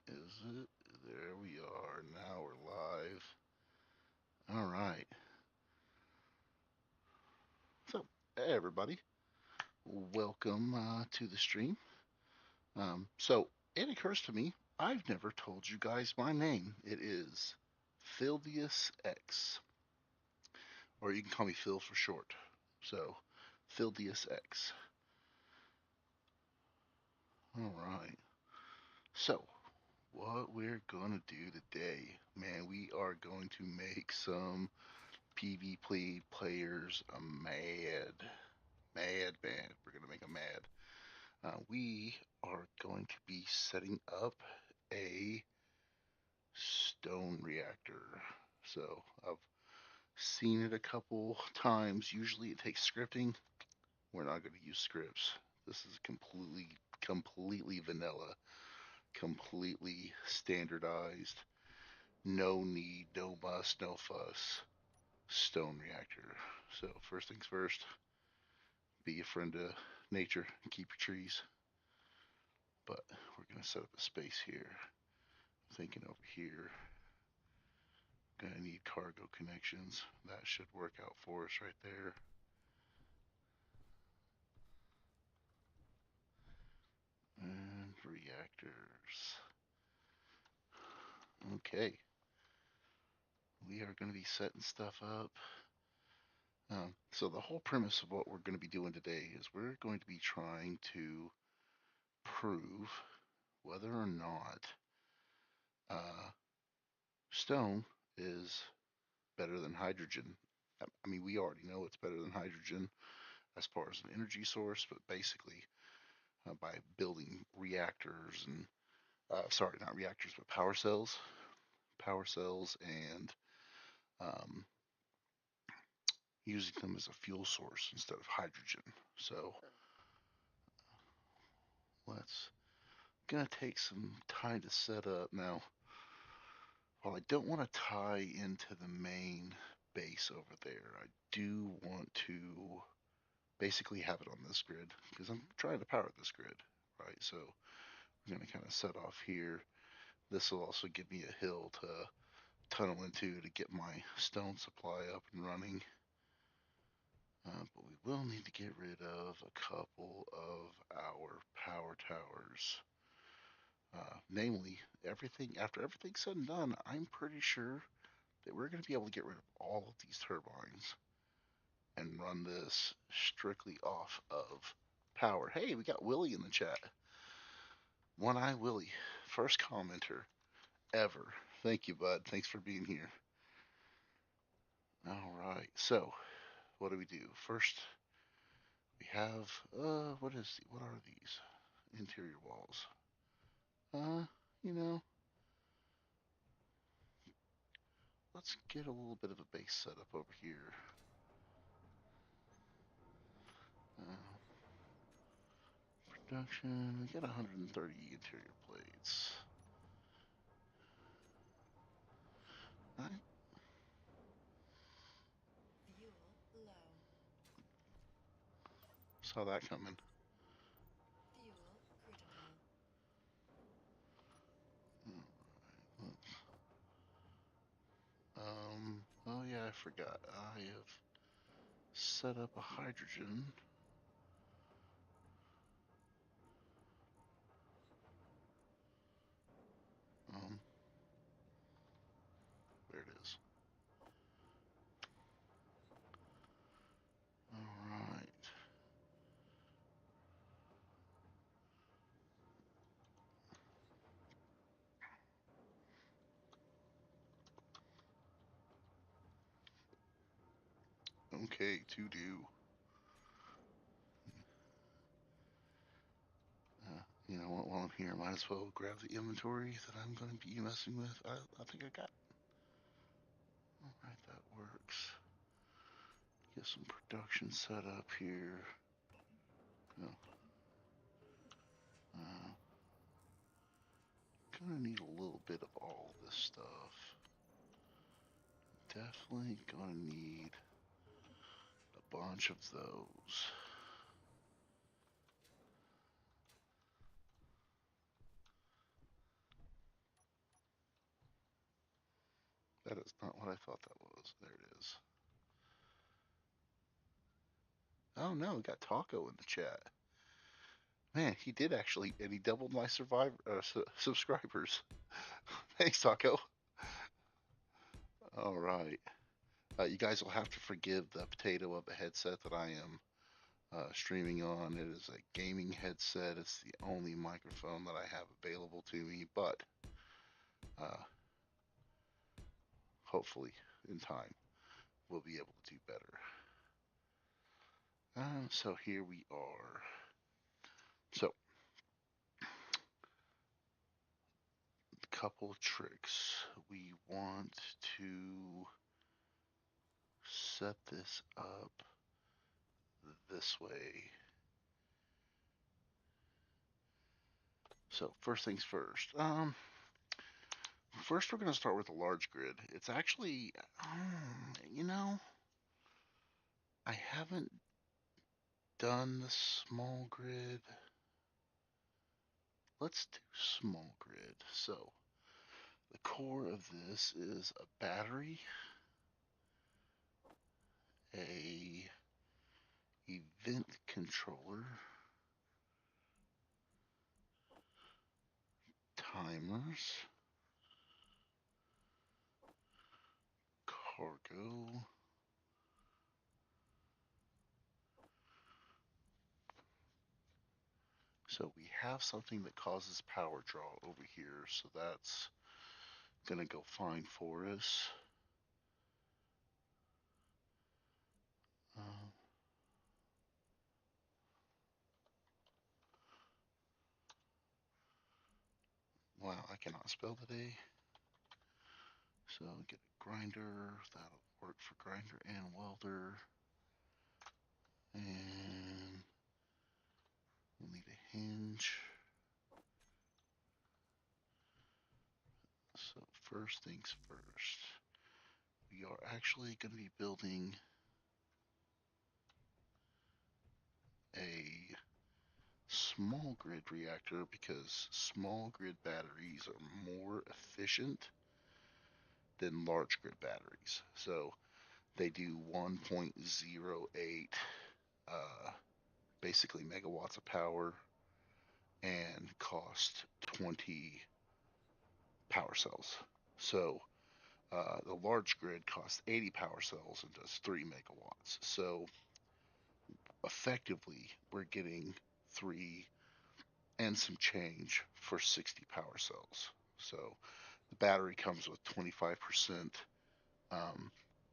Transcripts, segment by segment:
Is it? There we are. Now we're live. All right. So, hey everybody, welcome to the stream. It occurs to me I've never told you guys my name. It is Phildius X, or you can call me Phil for short. So, Phildius X. All right. So, what we're gonna do today, man, we are going to make some PvP players mad. Mad, mad. We're gonna make them mad. We are going to be setting up a stone reactor. So I've seen it a couple times. Usually it takes scripting. We're not going to use scripts. This is completely vanilla, completely standardized. No need, no must, no fuss. Stone reactor. So first things first, be a friend to nature, keep your trees. But we're going to set up a space here. Thinking over here, gonna need cargo connections. That should work out for us right there. And reactors. Okay, we are going to be setting stuff up. So the whole premise of what we're going to be doing today is we're going to be trying to prove whether or not uh, stone is better than hydrogen. I mean, we already know it's better than hydrogen as far as an energy source, but basically by building reactors and sorry, not reactors, but power cells, and um, using them as a fuel source instead of hydrogen. So let's gonna take some time to set up now. While I don't want to tie into the main base over there, I do want to basically have it on this grid because I'm trying to power this grid, right? So I'm gonna kind of set off here. This will also give me a hill to tunnel into to get my stone supply up and running. But we will need to get rid of a couple of our power towers. Namely, after everything's said and done, I'm pretty sure that we're going to be able to get rid of all of these turbines and run this strictly off of power. Hey, we got Willie in the chat. One Eye Willie, first commenter ever. Thank you, bud. Thanks for being here. All right, so what do we do? First, we have what are these? Interior walls. Uh, you know, let's get a little bit of a base setup over here. Uh, Production, we got 130 interior plates. I saw that coming. Oh yeah, I forgot. I have set up a hydrogen. Um, there it is. All right. Okay, to do. While I'm here, I might as well grab the inventory that I'm going to be messing with. I think I got. All right, that works. Get some production set up here. Oh, uh, gonna need a little bit of all this stuff. Definitely gonna need a bunch of those. That is not what I thought that was. There it is. Oh no, we got Taco in the chat. Man, he did actually, and he doubled my subscribers. Thanks, Taco. All right. You guys will have to forgive the potato of a headset that I am streaming on. It is a gaming headset. It's the only microphone that I have available to me, but uh, hopefully in time we'll be able to do better. So here we are. So, a couple of tricks. We want to set this up this way. So first things first. First we're going to start with a large grid. It's actually, you know, I haven't done the small grid. Let's do small grid. So the core of this is a battery, a event controller, timers, cargo, so we have something that causes power draw over here, so that's gonna go fine for us. Uh, wow, I cannot spell today. So get a grinder, that'll work for grinder and welder. And we'll need a hinge. So first things first, we are actually going to be building a small grid reactor because small grid batteries are more efficient than large grid batteries. So they do 1.08 basically megawatts of power and cost 20 power cells. So the large grid costs 80 power cells and does 3 megawatts. So effectively, we're getting 3 and some change for 60 power cells. So the battery comes with 25%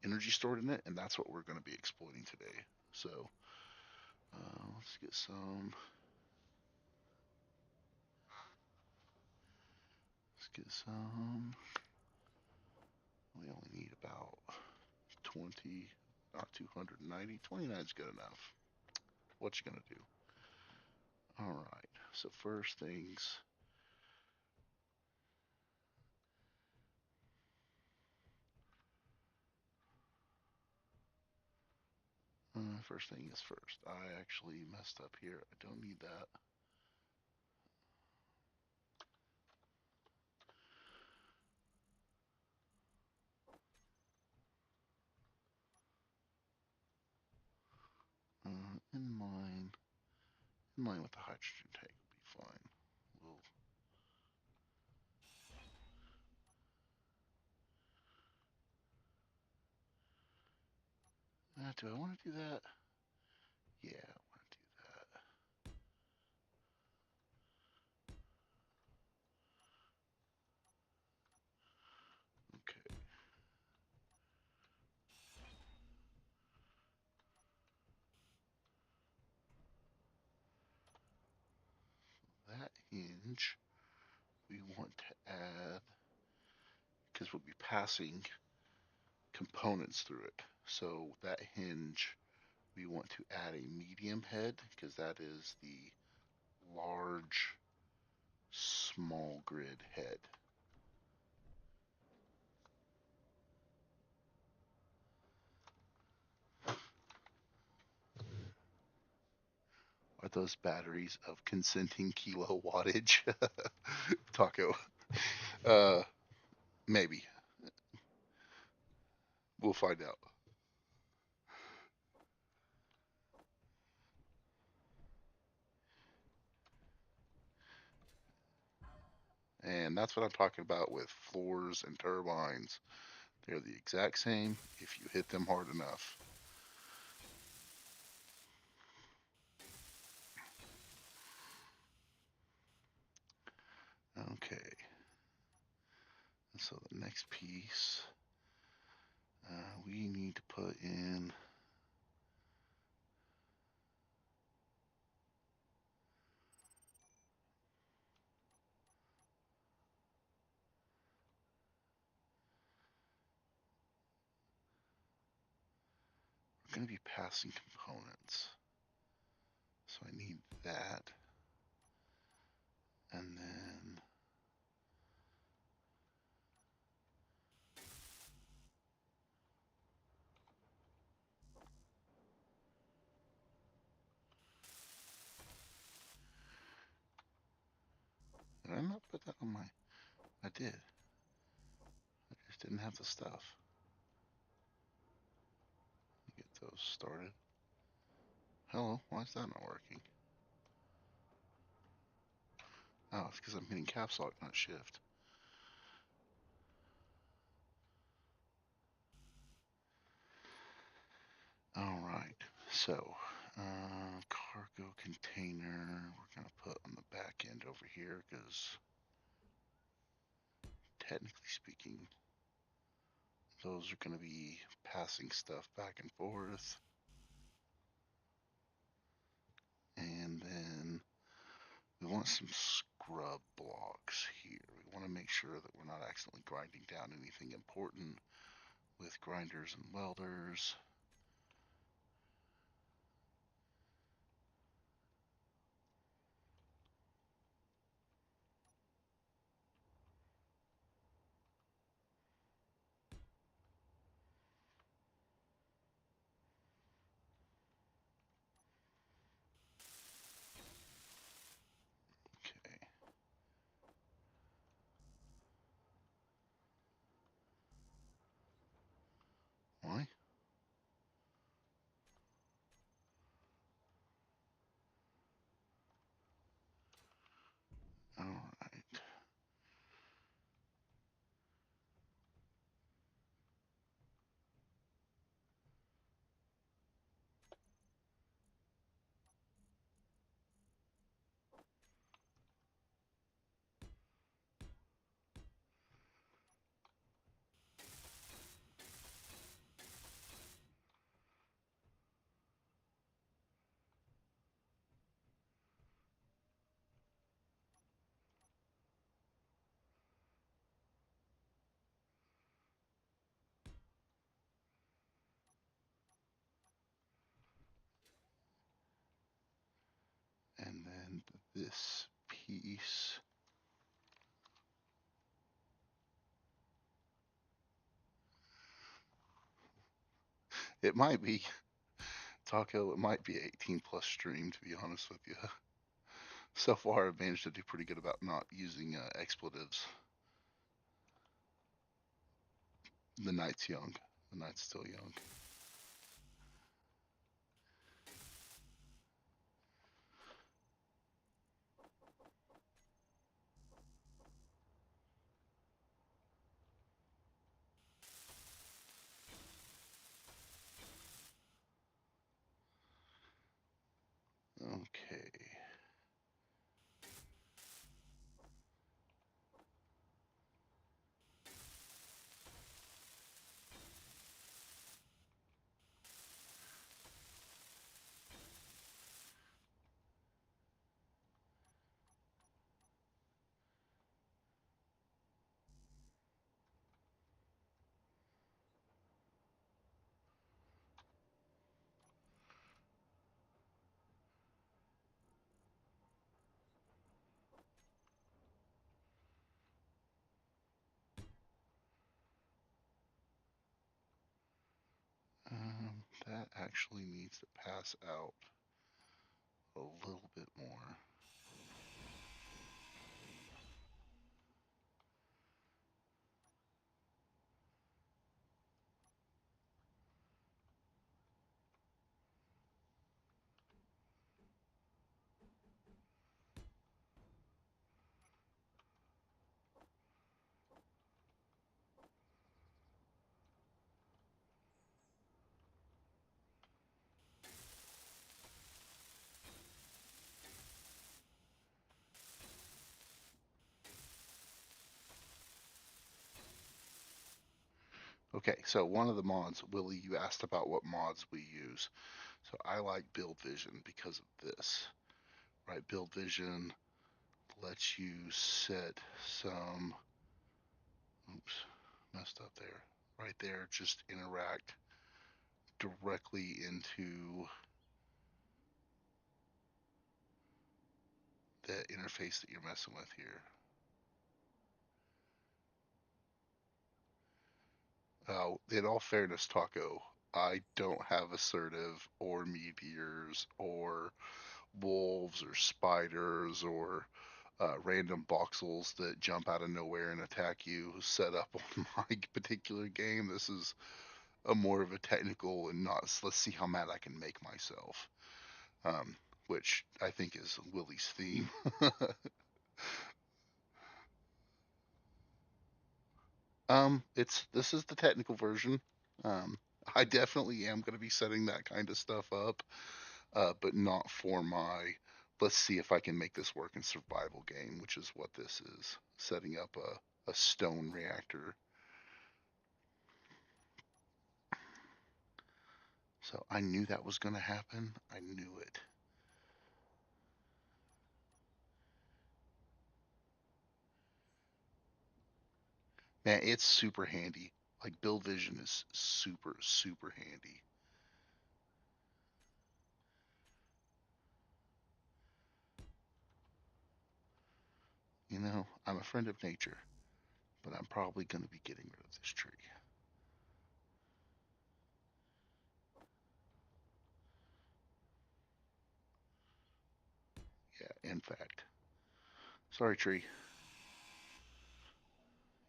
energy stored in it, and that's what we're going to be exploiting today. So let's get some. Let's get some. We only need about 20, not 290. 29 is good enough. What you gonna do? All right. So first things. First thing is first. I actually messed up here. I don't need that. In line with the hydrogen tank will be fine. We'll. Do I want to do that? Yeah, I want to do that. Okay. That hinge we want to add because we'll be passing components through it. So that hinge we want to add a medium head because that is the large small grid head. Are those batteries of consenting kilo wattage? Taco. Uh, maybe. We'll find out. And that's what I'm talking about with floors and turbines. They're the exact same if you hit them hard enough. Okay. So the next piece, we need to put in. We're going to be passing components. So I need that. And then did I not put that on my? I did. I just didn't have the stuff. Get those started. Hello, why is that not working? Oh, it's because I'm hitting caps lock, not shift. All right, so cargo container we're gonna put on the back end over here because technically speaking, those are gonna be passing stuff back and forth. And then we want some scrub blocks here. We want to make sure that we're not accidentally grinding down anything important with grinders and welders. Okay. Why? All right. And then this piece. It might be Taco. It might be 18 plus stream. To be honest with you, so far I've managed to do pretty good about not using expletives. The night's young. The night's still young. Okay. That actually needs to pass out a little bit more. Okay, so one of the mods, Willie, you asked about what mods we use. So I like Build Vision because of this, right? Build Vision lets you set some, oops, messed up there. Right there, just interact directly into the interface that you're messing with here. In all fairness, Taco, I don't have assertive or meteors or wolves or spiders or random voxels that jump out of nowhere and attack you set up on my particular game. This is a more of a technical and not, let's see how mad I can make myself, um, which I think is Willie's theme. It's this is the technical version. Um, I definitely am going to be setting that kind of stuff up, but not for my. Let's see if I can make this work in survival game, which is what this is. Setting up a stone reactor. So I knew that was going to happen. I knew it. Man, it's super handy. Like Build Vision is super, super handy. You know, I'm a friend of nature, but I'm probably going to be getting rid of this tree. Yeah, in fact. Sorry, tree.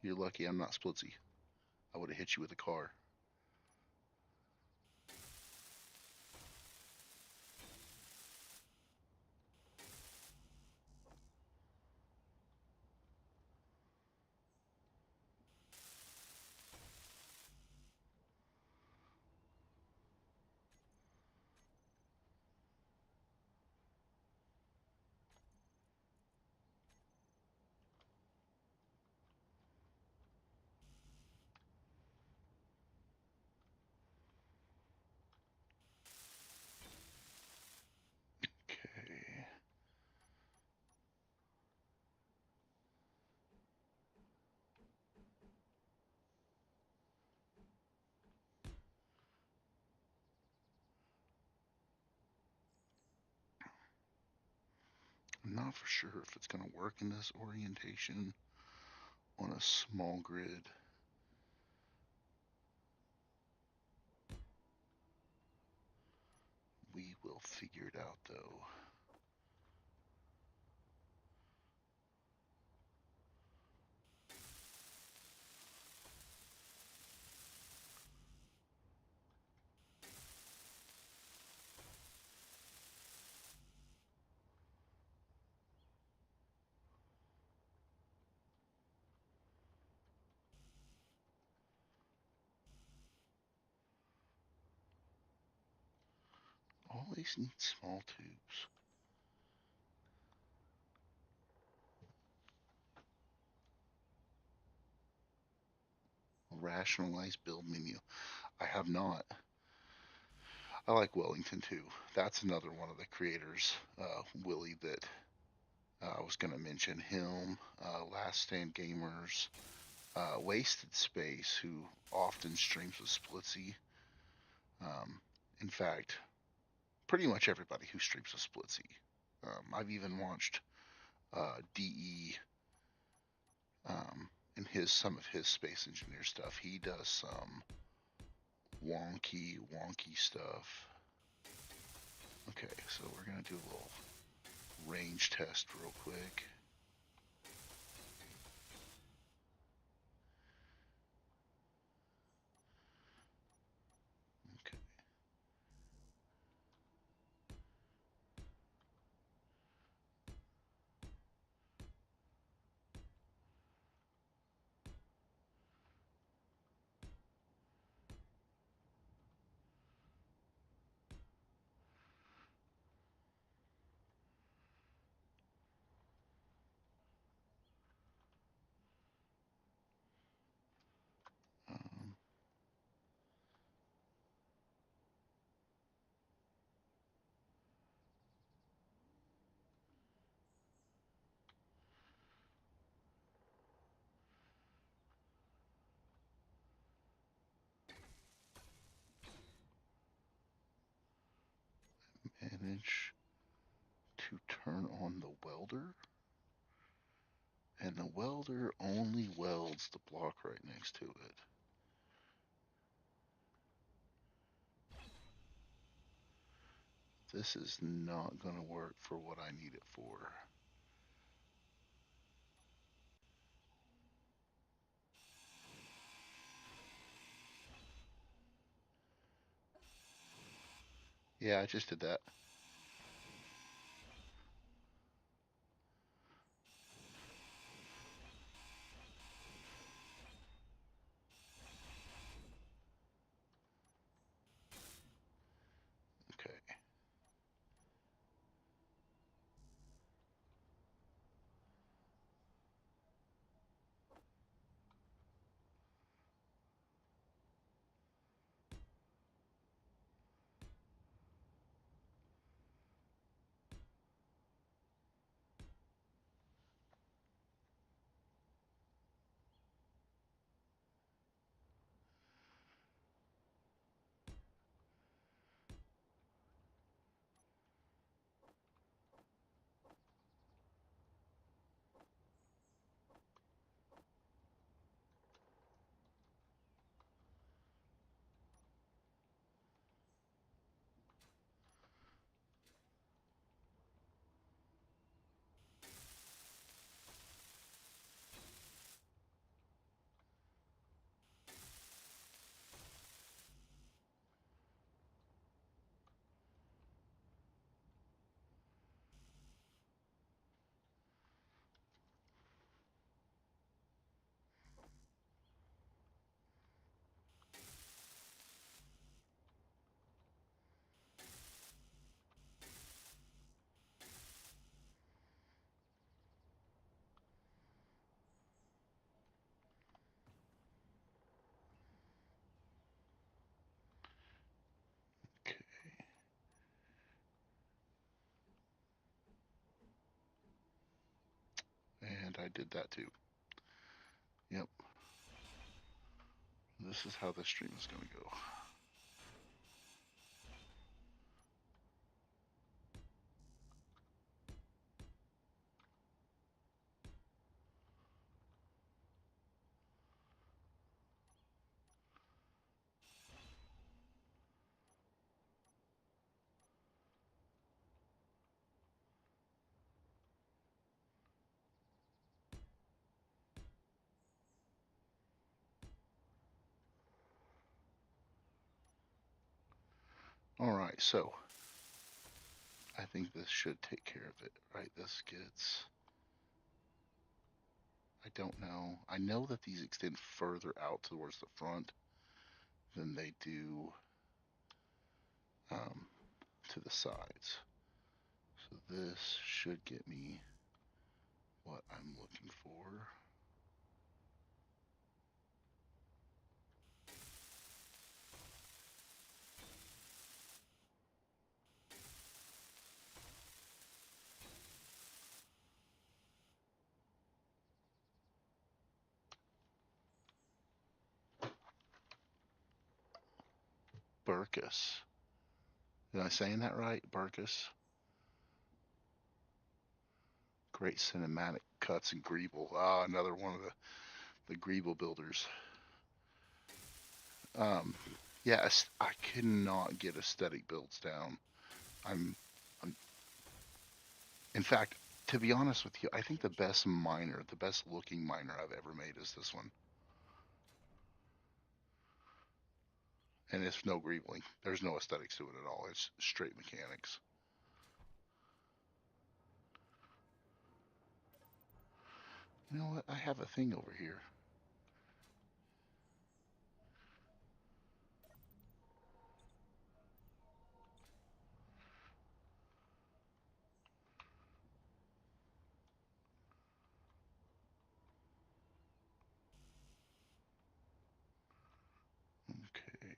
You're lucky I'm not splitsy. I would have hit you with a car. Okay. I'm not for sure if it's going to work in this orientation on a small grid. We will figure it out though. Always need small tubes. Rationalize build menu. I have not. I like Wellington too. That's another one of the creators, Willie, that I was going to mention him. Last Stand Gamers, Wasted Space, who often streams with Splitsy. Um, in fact, pretty much everybody who streams with Splitsy. I've even watched DE in his some of his space engineer stuff. He does some wonky stuff. Okay, so we're gonna do a little range test real quick. Okay. manage to turn on the welder, and the welder only welds the block right next to it. This is not going to work for what I need it for. Yeah, I just did that. Okay. Okay. And I did that too. Yep. This is how the stream is going to go. All right, so I think this should take care of it, right? This gets, I don't know. I know that these extend further out towards the front than they do um, to the sides. So this should get me what I'm looking for. Burkus. Am I saying that right? Burkus. Great cinematic cuts and Greeble. Ah, another one of the Greeble builders. Um, yes, I cannot get aesthetic builds down. I'm, I'm, in fact, to be honest with you, I think the best miner, the best looking miner I've ever made is this one. And it's no greebling. There's no aesthetics to it at all. It's straight mechanics. You know what? I have a thing over here. Okay.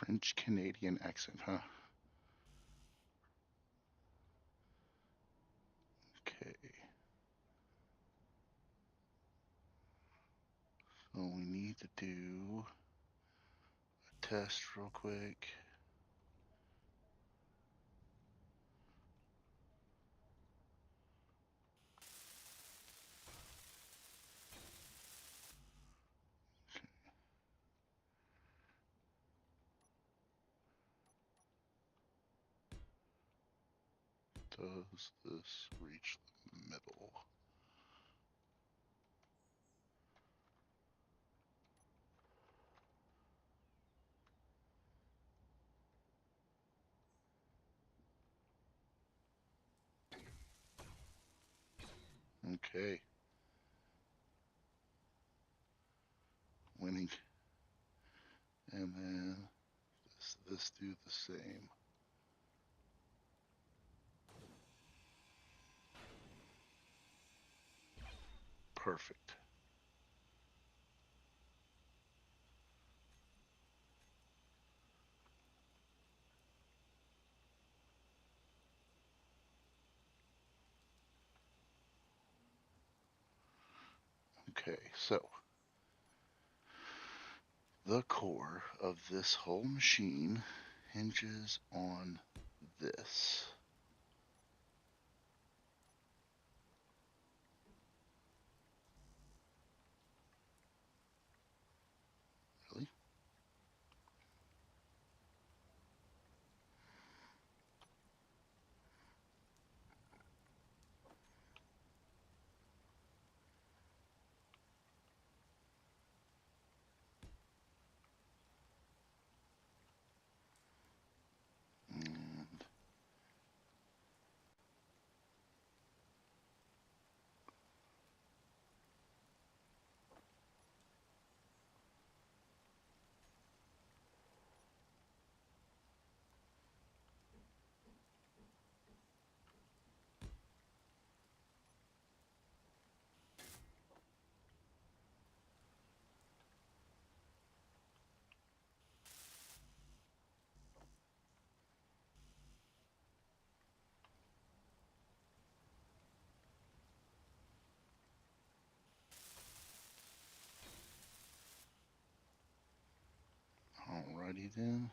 French Canadian accent, huh? Okay. So we need to do a test real quick. Does this reach the middle? Okay. Winning. And then this do the same. Perfect. Okay, so the core of this whole machine hinges on this. Really? And alrighty then.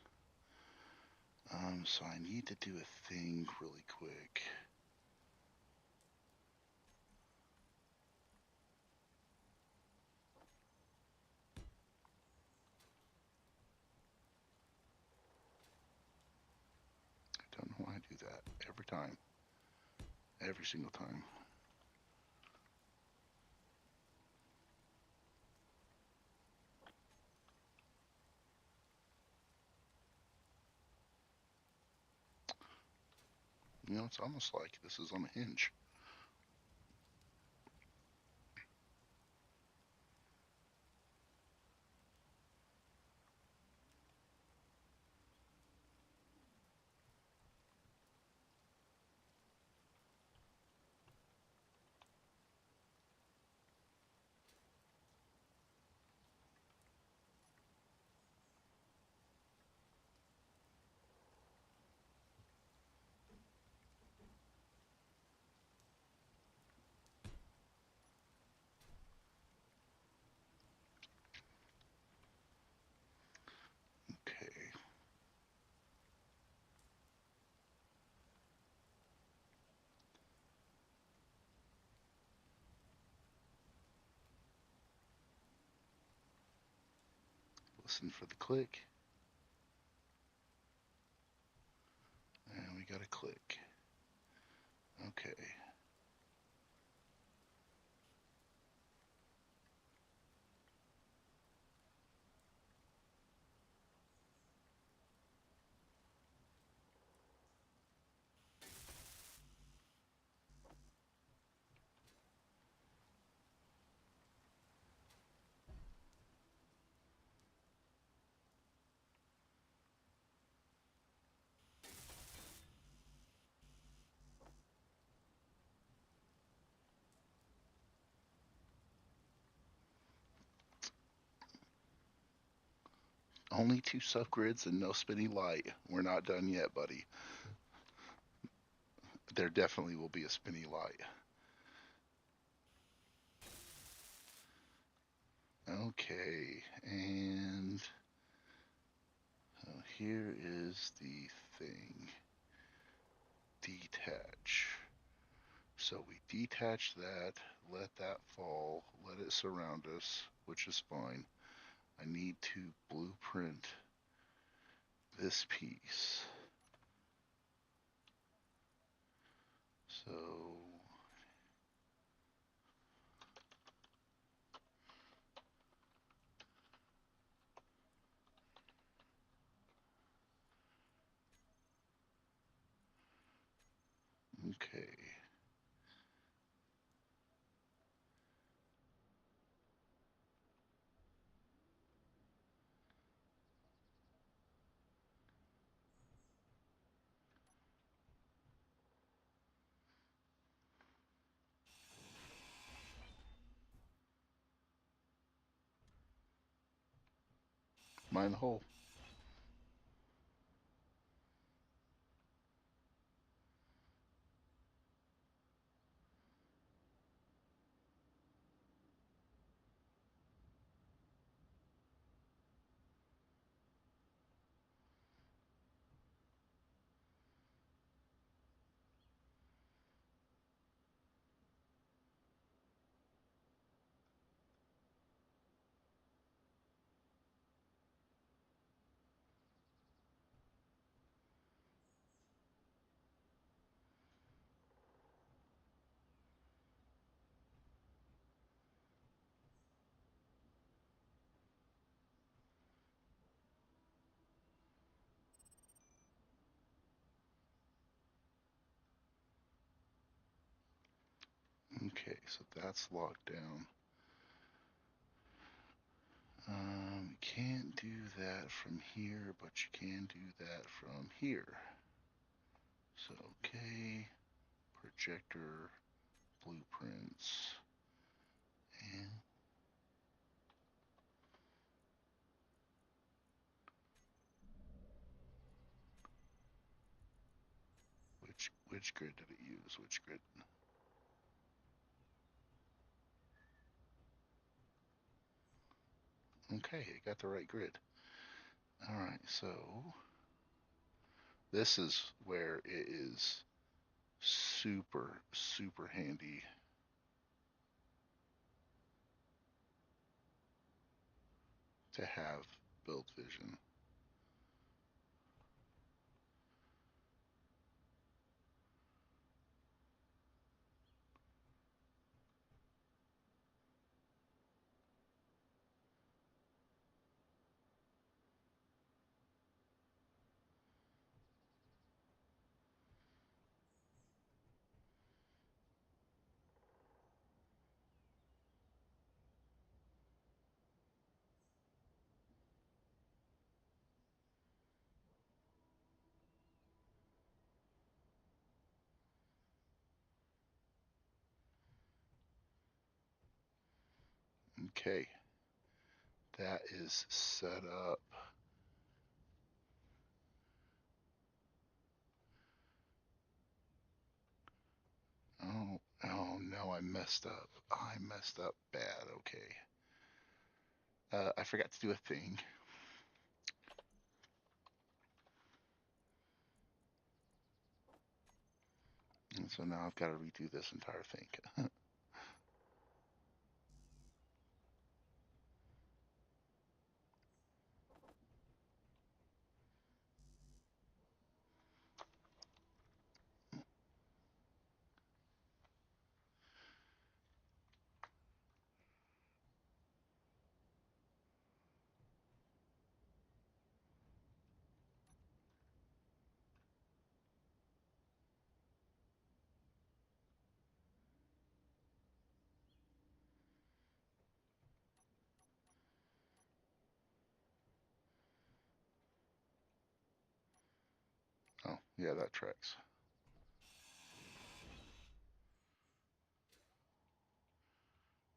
So I need to do a thing really quick. I don't know why I do that every time. Every single time. You know, it's almost like this is on a hinge. Okay. Listen for the click. And we got a click. Okay. Only two subgrids and no spinny light. We're not done yet, buddy. There definitely will be a spinny light. Okay, and here is the thing. Detach. So we detach that, let that fall, let it surround us, which is fine. I need to blueprint this piece. So, okay. Mine the hole. Okay, so that's locked down. You can't do that from here, but you can do that from here. So, okay, projector, blueprints, and which grid did it use? Which grid? Okay, it got the right grid. All right, so this is where it is super, super handy to have build vision. Okay, that is set up. Oh, oh no, I messed up. I messed up bad. Okay. I forgot to do a thing. And so now I've got to redo this entire thing. Oh, yeah, that tracks.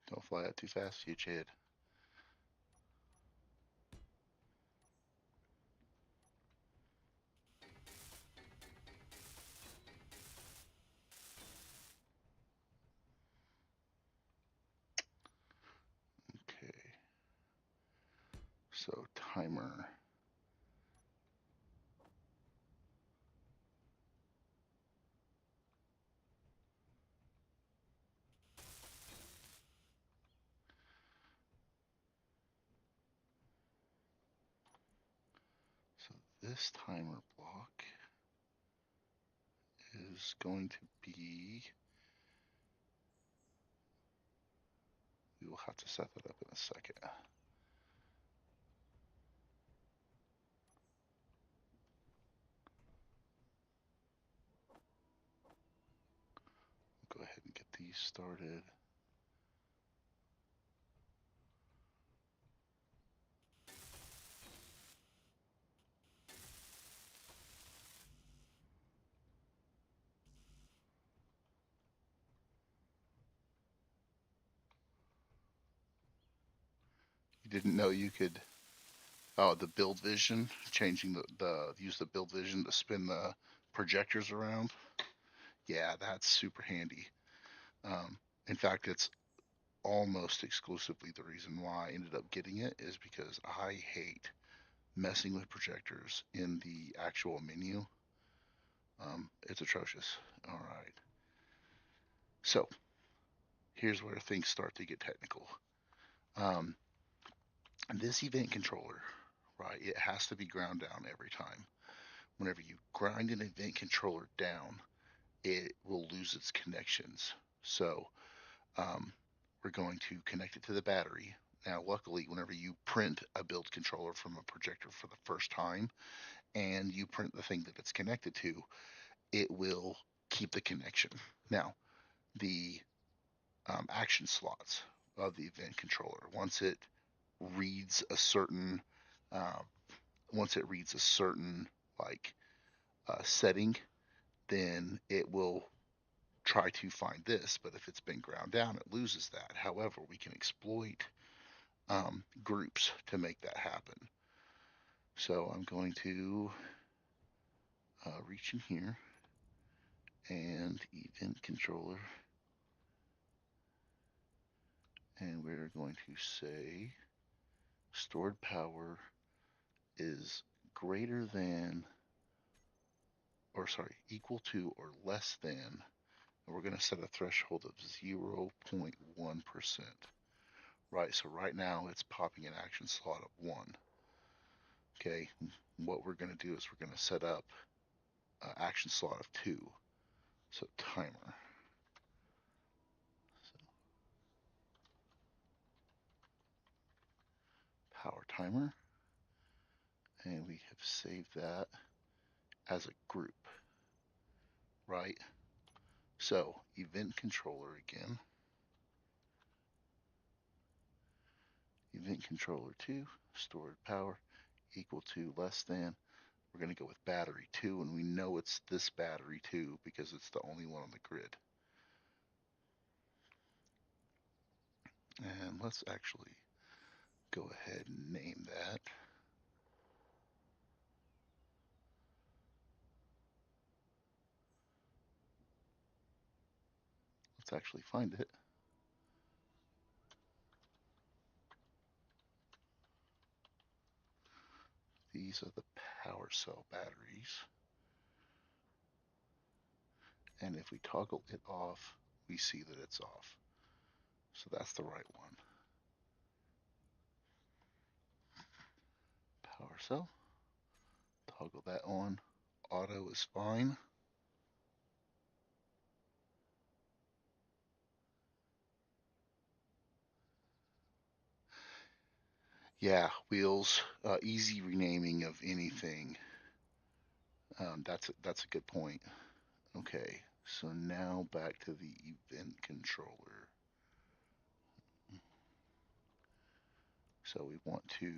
Don't fly out too fast, huge head. So timer. So this timer block is going to be, we will have to set that up in a second. Go ahead and get these started. You didn't know you could, oh, the build vision, changing use the build vision to spin the projectors around. Yeah, that's super handy. In fact, it's almost exclusively the reason why I ended up getting it is because I hate messing with projectors in the actual menu. It's atrocious. All right. So here's where things start to get technical. Um, this event controller, right, it has to be ground down every time. Whenever you grind an event controller down, it will lose its connections. So um, we're going to connect it to the battery. Now, luckily, whenever you print a build controller from a projector for the first time and you print the thing that it's connected to, it will keep the connection. Now, the action slots of the event controller, reads a certain, uh, once it reads a certain like setting, then it will try to find this. But if it's been ground down, it loses that. However, we can exploit groups to make that happen. So I'm going to reach in here and event controller, and we're going to say stored power is greater than, or sorry, equal to or less than, and we're going to set a threshold of 0.1%. Right, so right now it's popping an action slot of 1. Okay, what we're going to do is we're going to set up an action slot of 2. So timer. So power timer. And we have saved that as a group, right? So event controller again. Event controller 2, stored power equal to less than. We're going to go with battery 2, and we know it's this battery 2 because it's the only one on the grid. And let's actually go ahead and name that. Let's actually find it. These are the power cell batteries. And if we toggle it off, we see that it's off. So that's the right one. Power cell. Toggle that on. Auto is fine. Yeah, wheels, easy renaming of anything. That's a good point. Okay, so now back to the event controller. So we want to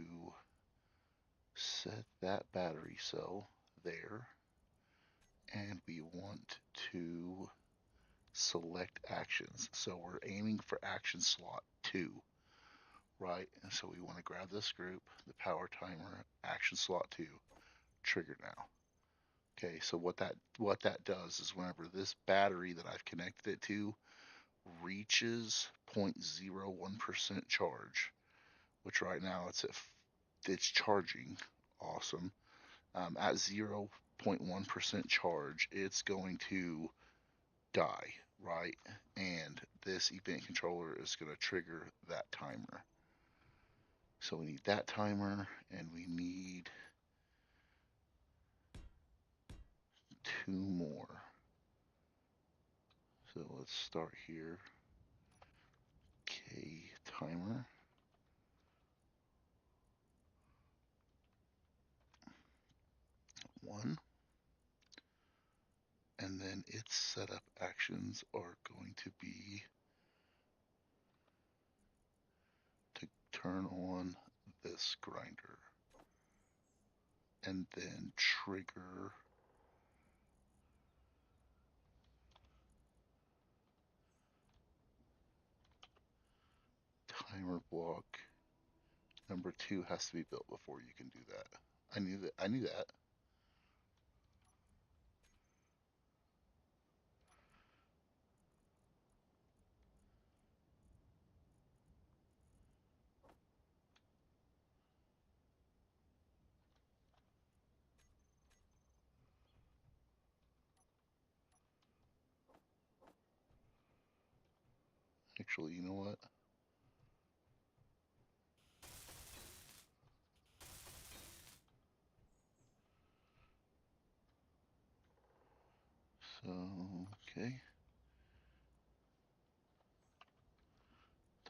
set that battery cell there, and we want to select actions. So we're aiming for action slot 2, right? And so we want to grab this group, the power timer, action slot 2, trigger now. Okay, so what that does is whenever this battery that I've connected it to reaches 0.01% charge, which right now it's at it's charging. Awesome. At 0.1% charge, it's going to die, right? And this event controller is going to trigger that timer. So we need that timer, and we need 2 more. So let's start here. Okay, timer. 1. And then its setup actions are going to be to turn on this grinder and then trigger timer block number 2 has to be built before you can do that. I knew that. I knew that. Actually, you know what? So, okay.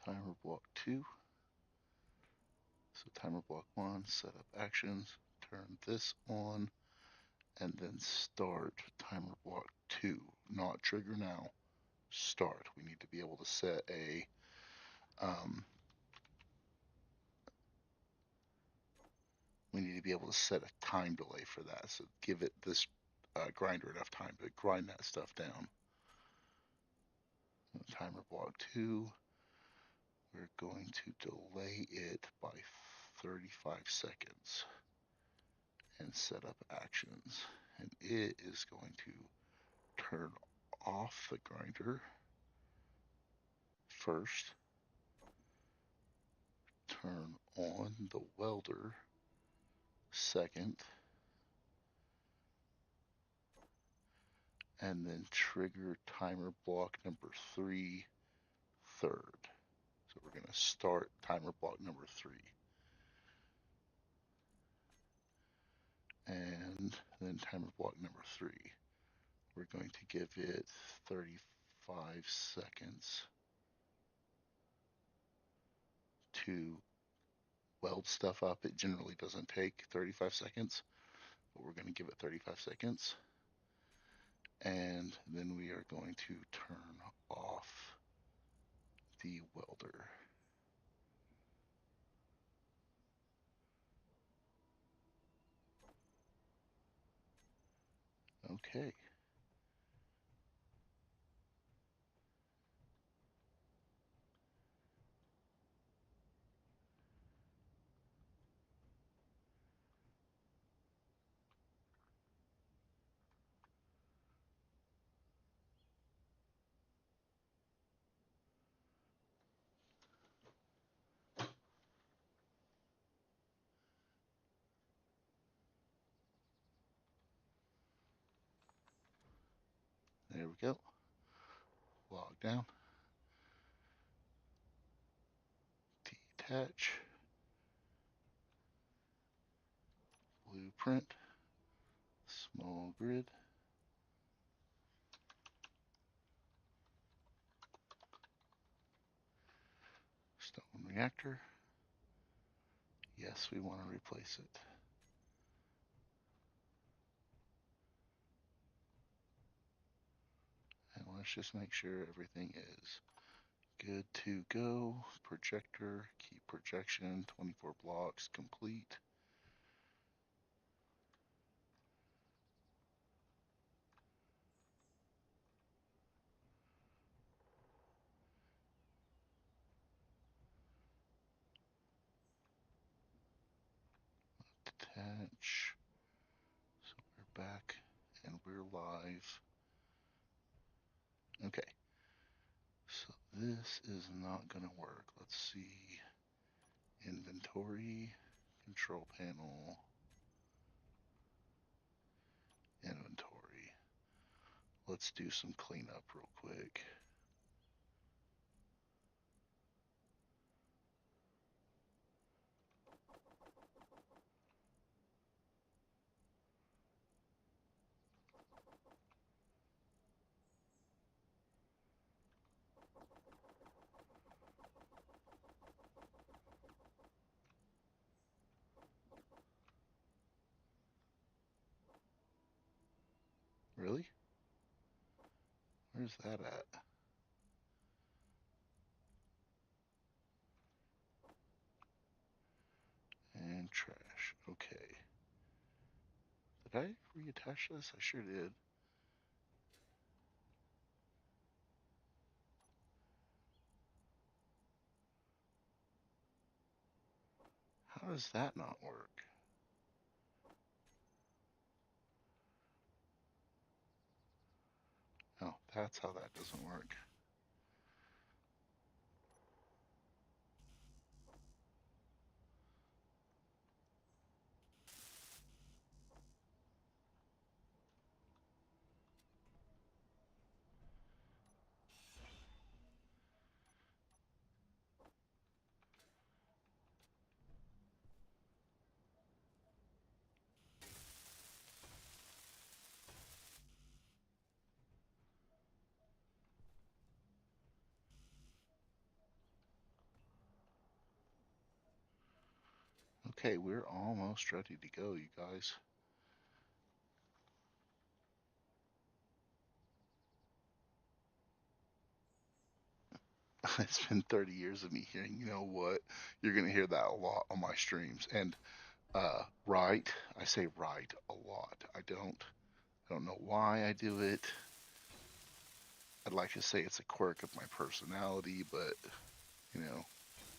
Timer block 2. So timer block 1, setup actions, turn this on, and then start timer block 2. Not trigger now. Start. We need to be able to set a we need to be able to set a time delay for that. So give it this grinder enough time to grind that stuff down. Timer block 2. We're going to delay it by 35 seconds and set up actions. And it is going to turn off the grinder first, turn on the welder second, and then trigger timer block number 3 third. So we're going to start timer block number 3. And then timer block number 3. We're going to give it 35 seconds to weld stuff up. It generally doesn't take 35 seconds, but we're going to give it 35 seconds. And then we are going to turn off the welder. Okay. There we go. Log down. Detach. Blueprint. Small grid. Stone reactor. Yes, we want to replace it. And let's just make sure everything is good to go. Projector, keep projection, 24 blocks, complete. Attach. So we're back and we're live. Okay. So this is not going to work. Let's see. Inventory, Control panel, inventory. Let's do some cleanup real quick. Really? Where's that at? And trash. Okay. Did I reattach this? I sure did. How does that not work? Oh, that's how that doesn't work. Okay, we're almost ready to go, you guys. It's been 30 years of me hearing, you know what? You're going to hear that a lot on my streams. And right, I say right a lot. I don't know why I do it. I'd like to say it's a quirk of my personality, but you know,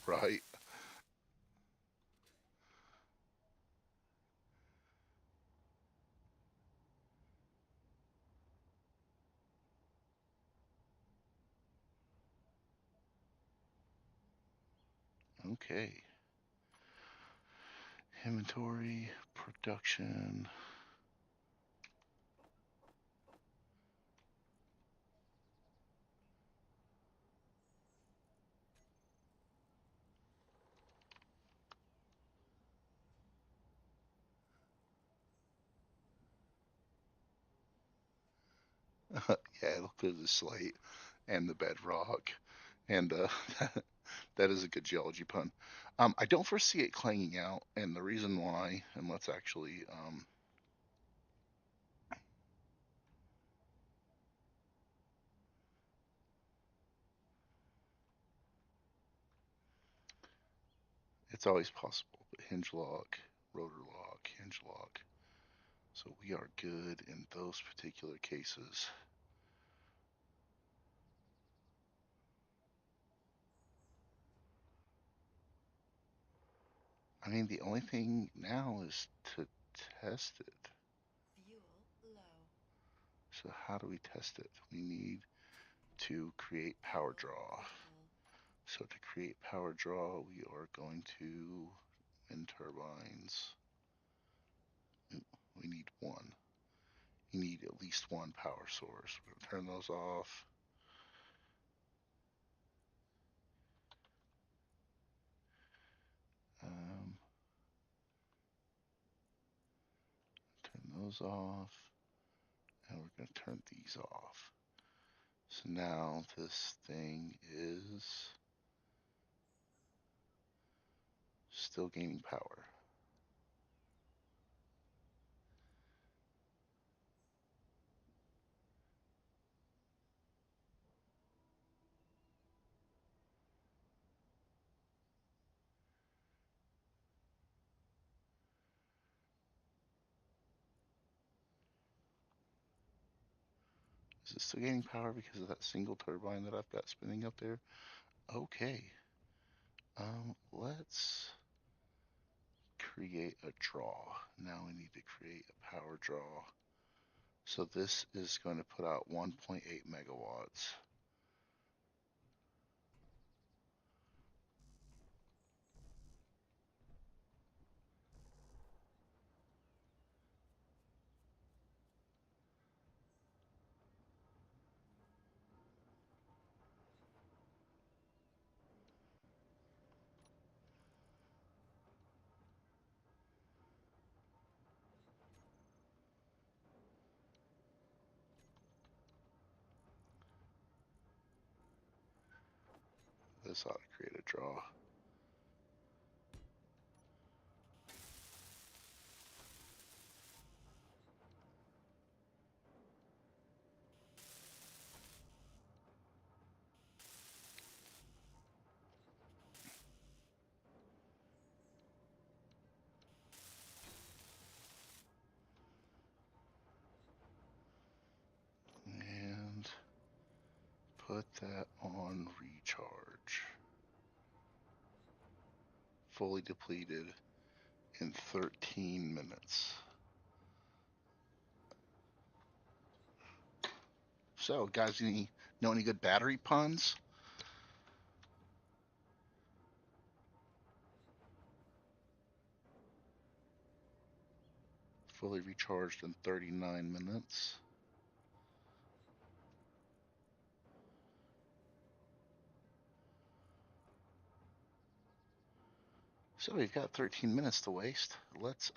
right? Okay. Inventory, production. Yeah, it'll clear the slate and the bedrock. And that is a good geology pun. I don't foresee it clanging out, and the reason why, and let's actually, it's always possible, but hinge lock, rotor lock, hinge lock. So we are good in those particular cases. I mean, the only thing now is to test it. So how do we test it? We need to create power draw. So to create power draw, we are going to wind turbines. We need one. You need at least one power source. We're gonna turn those off. Um, Turn those off, and we're gonna turn these off. So now this thing is still gaining power. Is it still gaining power because of that single turbine that I've got spinning up there? Okay. Let's create a draw. Now we need to create a power draw. So this is going to put out 1.8 megawatts. This ought to create a draw. And put that on recharge. Fully depleted in 13 minutes. So, guys, know any good battery puns? Fully recharged in 39 minutes. So we've got 13 minutes to waste. Let's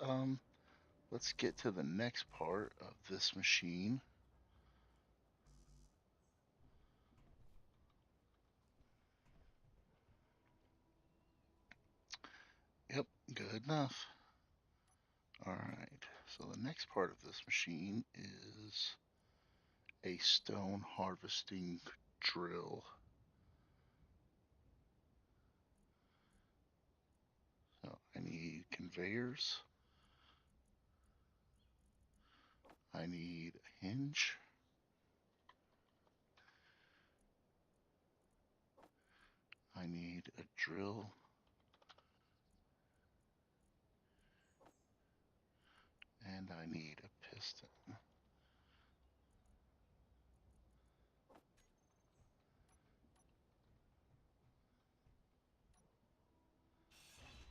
get to the next part of this machine. Yep, good enough. Alright, so the next part of this machine is a stone harvesting drill. So I need conveyors. I need a hinge. I need a drill. And I need a piston.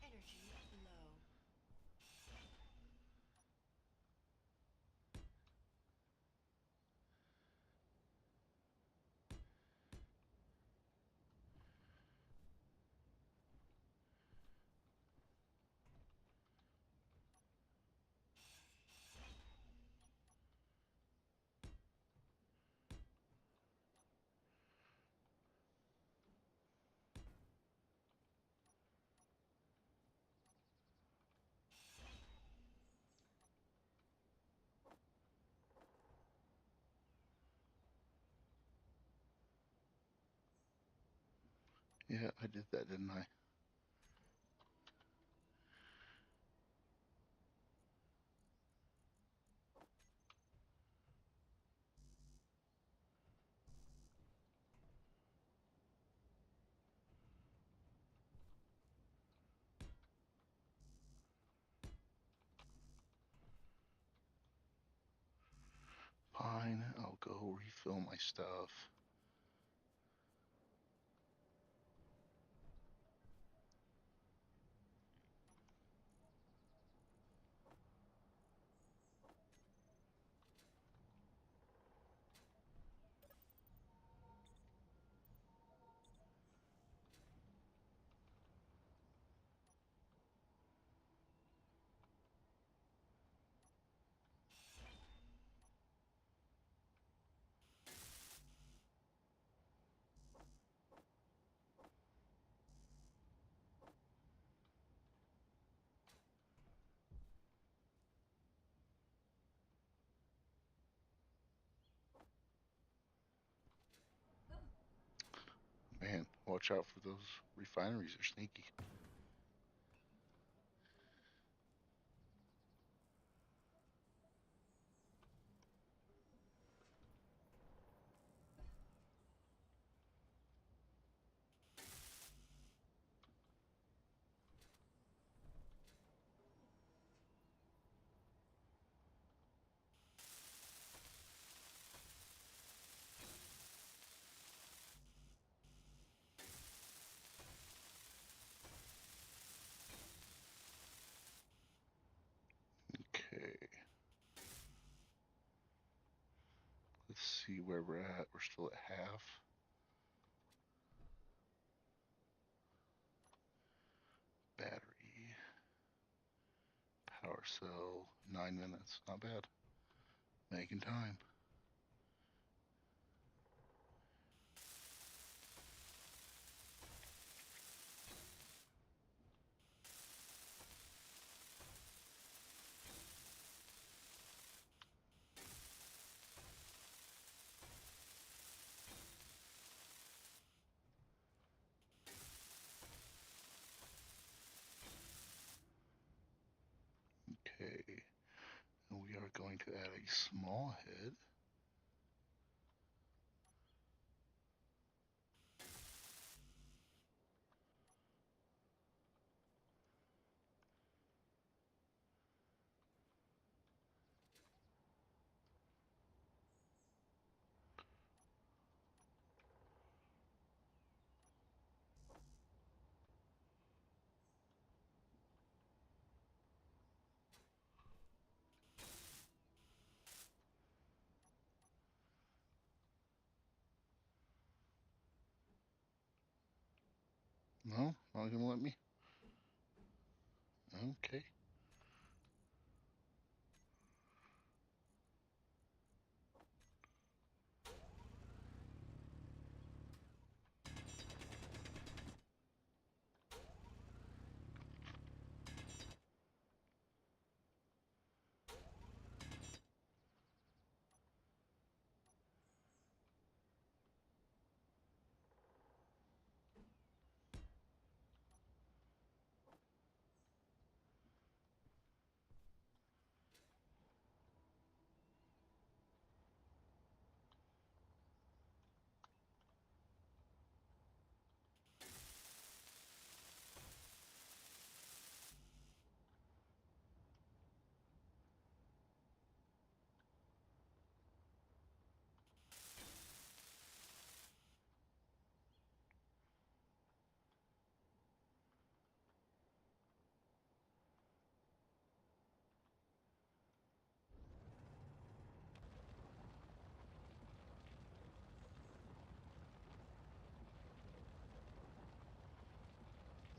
Energy low. Yeah, I did that, didn't I? Fine, I'll go refill my stuff. Man, watch out for those refineries, they're sneaky. Okay. Let's see where we're at. We're still at half. Battery. Power cell. 9 minutes. Not bad. Making time. Okay. And we are going to add a small head. No, not gonna let me. Okay.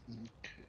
Okay.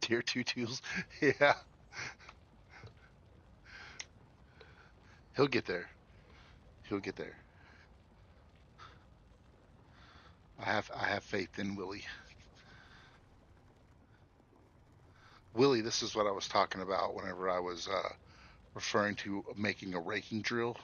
Tier 2 tools. Yeah. He'll get there. He'll get there. I have faith in Willie. Willie, this is what I was talking about whenever I was referring to making a raking drill.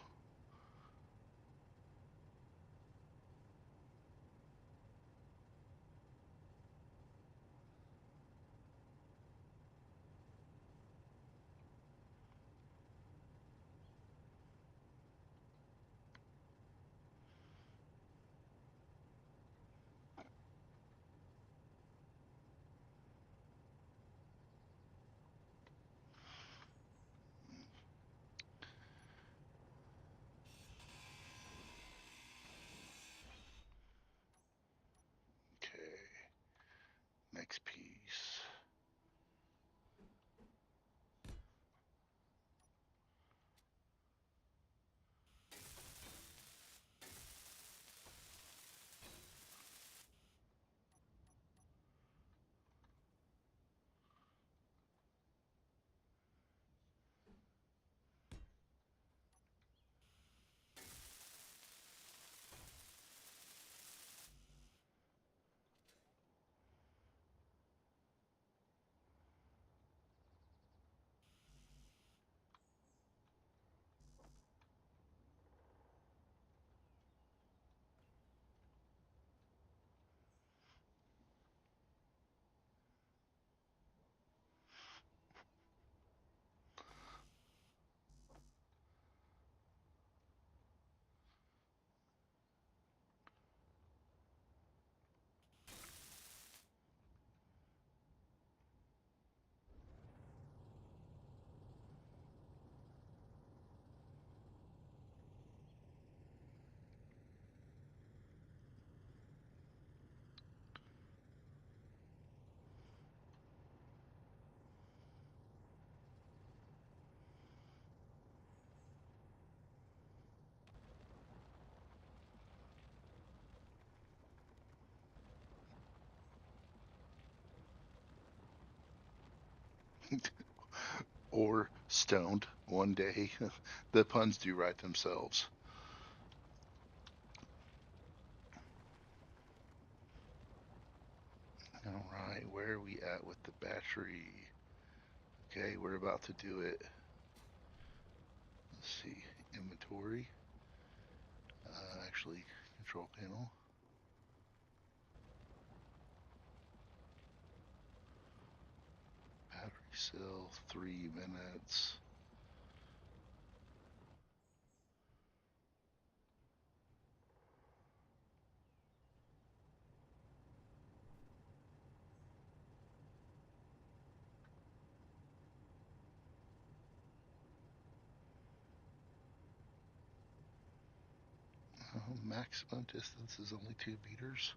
Okay. Next piece. Or stoned one day. The puns do write themselves. All right, where are we at with the battery? Okay, we're about to do it. Let's see, inventory. Actually, control panel. Battery cell, 3 minutes. Maximum distance is only 2 meters.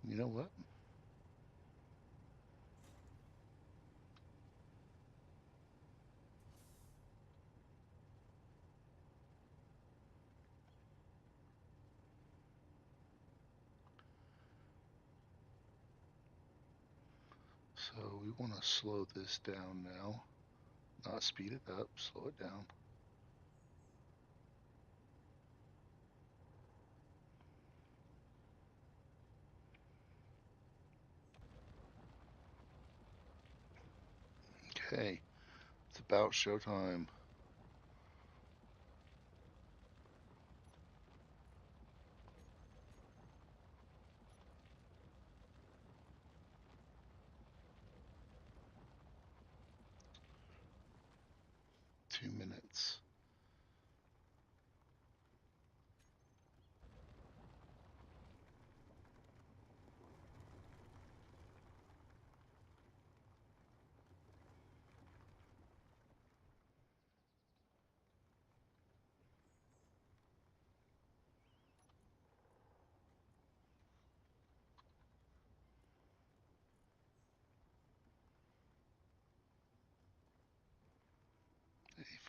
You know what? So we want to slow this down now. Not speed it up, slow it down. Okay, it's about showtime. Two minutes.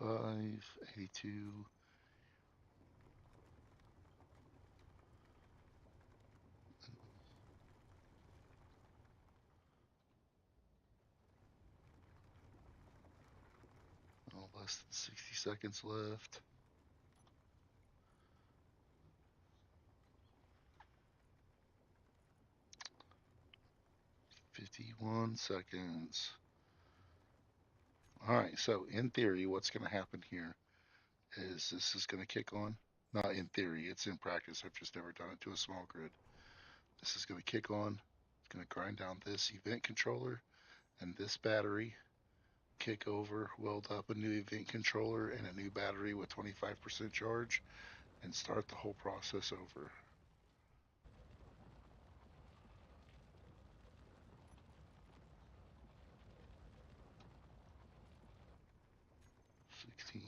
'85, '82. Oh, less than 60 seconds left. 51 seconds. All right, so in theory, what's going to happen here is this is going to kick on. Not in theory, it's in practice. I've just never done it to a small grid. This is going to kick on. It's going to grind down this event controller and this battery, kick over, weld up a new event controller and a new battery with 25% charge, and start the whole process over. 16.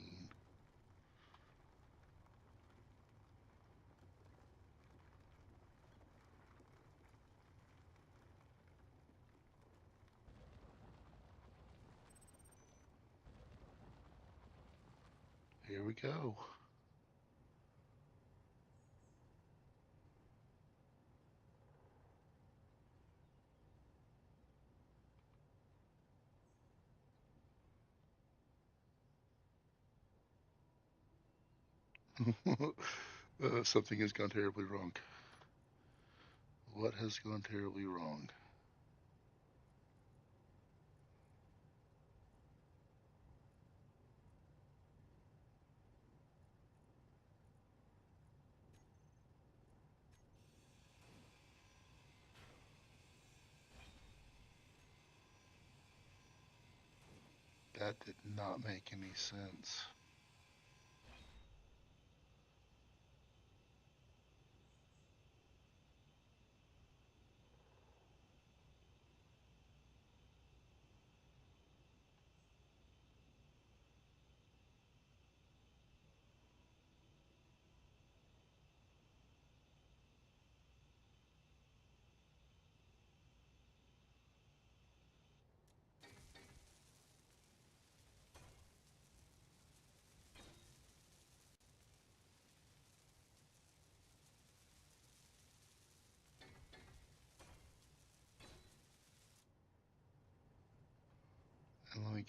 Here we go. Something has gone terribly wrong. What has gone terribly wrong? That did not make any sense.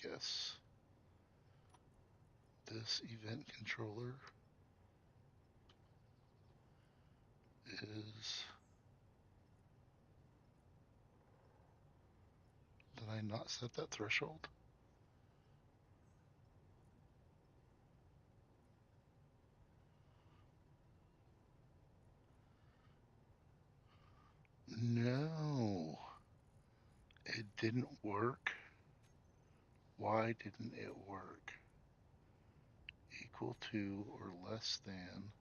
guess this event controller is... Did I not set that threshold? No, it didn't work. Why didn't it work? Equal to or less than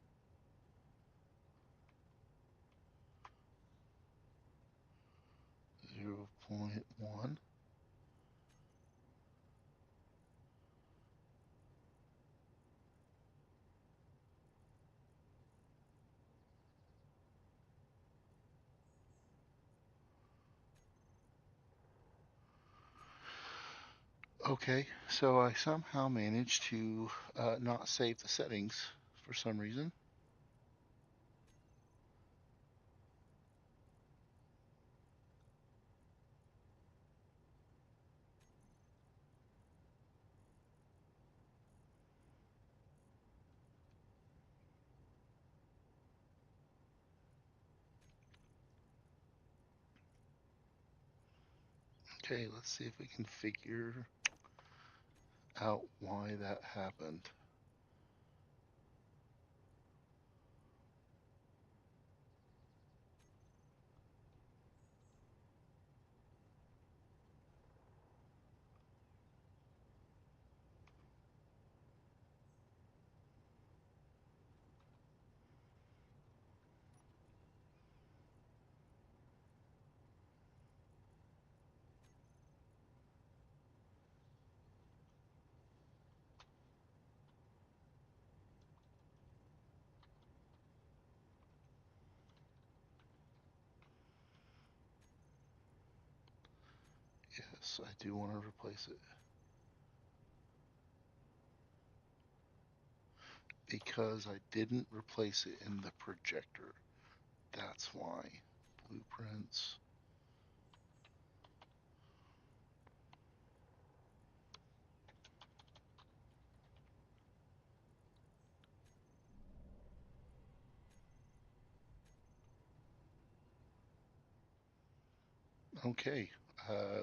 0.1. Okay, so I somehow managed to not save the settings for some reason. Okay, let's see if we can figure out why that happened. Yes, I do want to replace it. Because I didn't replace it in the projector. That's why. Blueprints. Okay,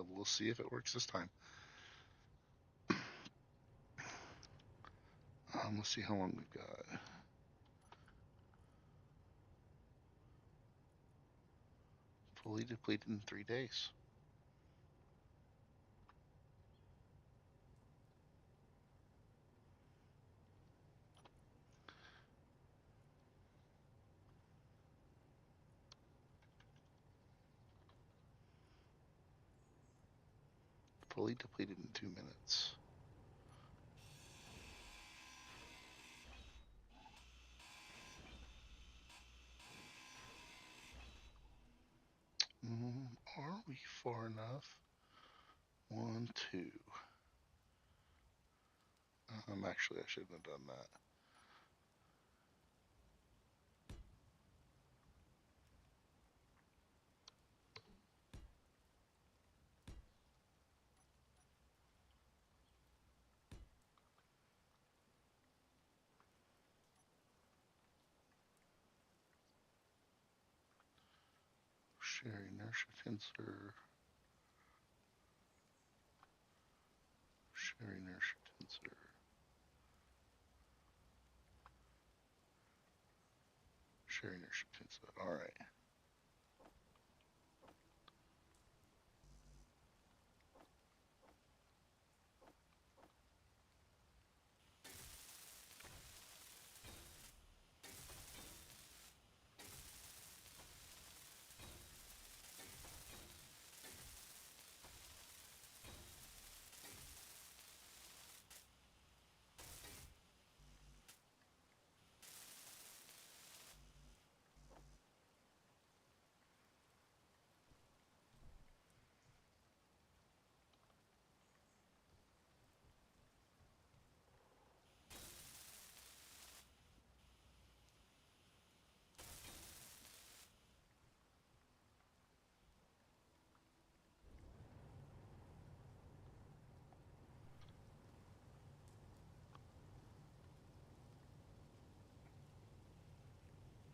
we'll see if it works this time. Let's see how long we've got. Fully depleted in 3 days. Fully depleted in 2 minutes. Are we far enough? 1, 2. Actually, I shouldn't have done that. Share inertia tensor. Share inertia tensor. Share inertia tensor. All right.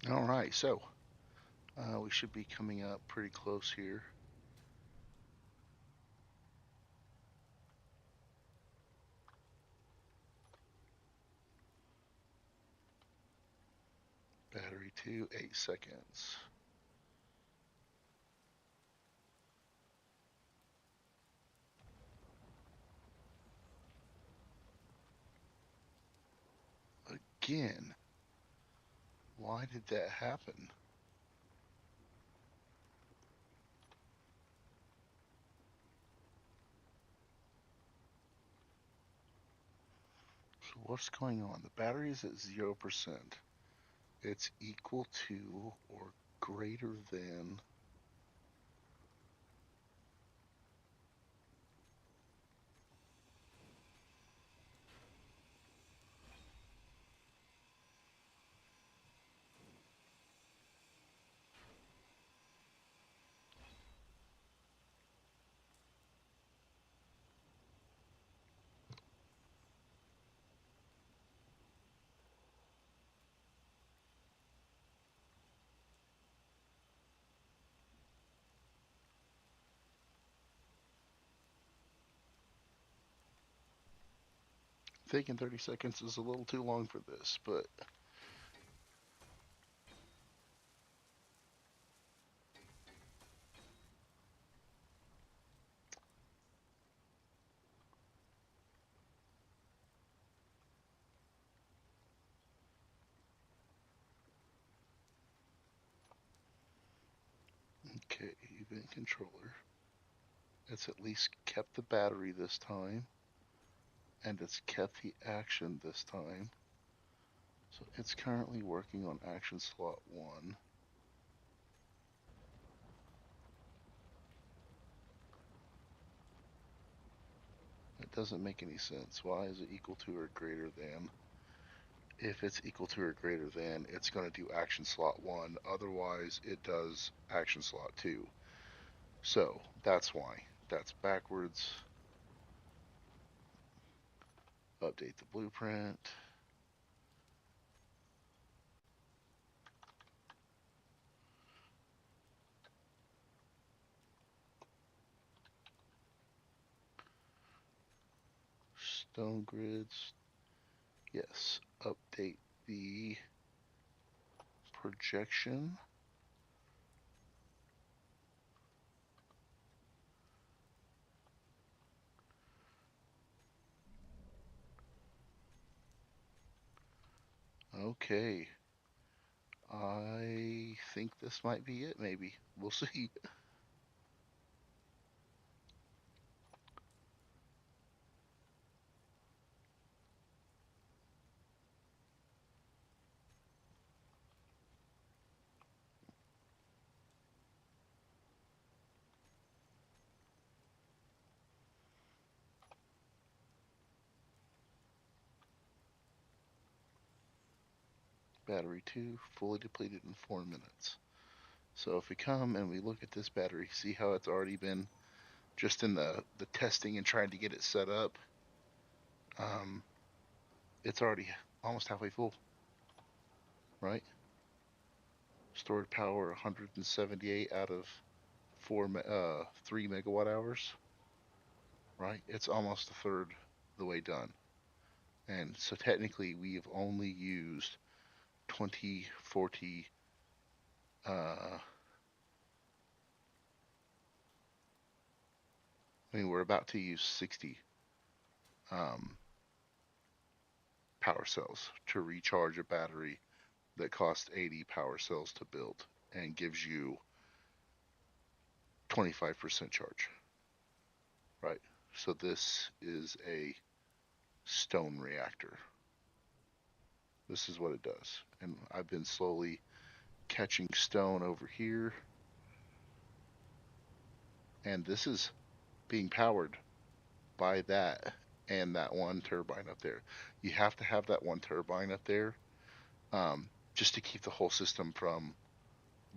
All right, so we should be coming up pretty close here. Battery 2, 8 seconds. Again, why did that happen? So what's going on? The battery is at 0%. It's equal to or greater than. Thinking 30 seconds is a little too long for this, but okay, event controller. It's at least kept the battery this time, and it's kept the action this time. So it's currently working on action slot 1. It doesn't make any sense. Why is it equal to or greater than? If it's equal to or greater than, it's going to do action slot 1. Otherwise, it does action slot 2. So that's why. That's backwards. Update the blueprint. Stone grids. Yes. Update the projection. Okay. I think this might be it, maybe. We'll see. Battery 2, fully depleted in 4 minutes. So if we come and we look at this battery, see how it's already been just in the testing and trying to get it set up. Um, it's already almost halfway full, right? Stored power 178 out of 3 megawatt hours, right? It's almost a third the way done. And so technically we've only used 20, 40, I mean, we're about to use 60 um, power cells to recharge a battery that costs 80 power cells to build and gives you 25% charge, right? So this is a stone reactor. This is what it does. And I've been slowly catching stone over here. And this is being powered by that and that one turbine up there. You have to have that one turbine up there just to keep the whole system from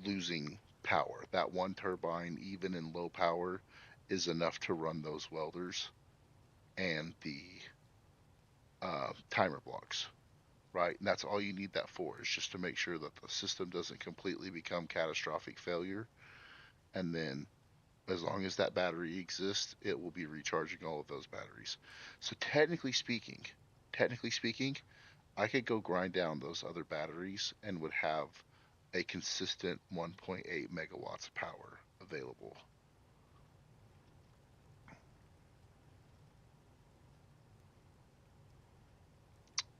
losing power. That one turbine, even in low power, is enough to run those welders and the timer blocks. right? And that's all you need that for, is just to make sure that the system doesn't completely become catastrophic failure. And then as long as that battery exists, it will be recharging all of those batteries. So technically speaking, I could go grind down those other batteries and would have a consistent 1.8 megawatts of power available.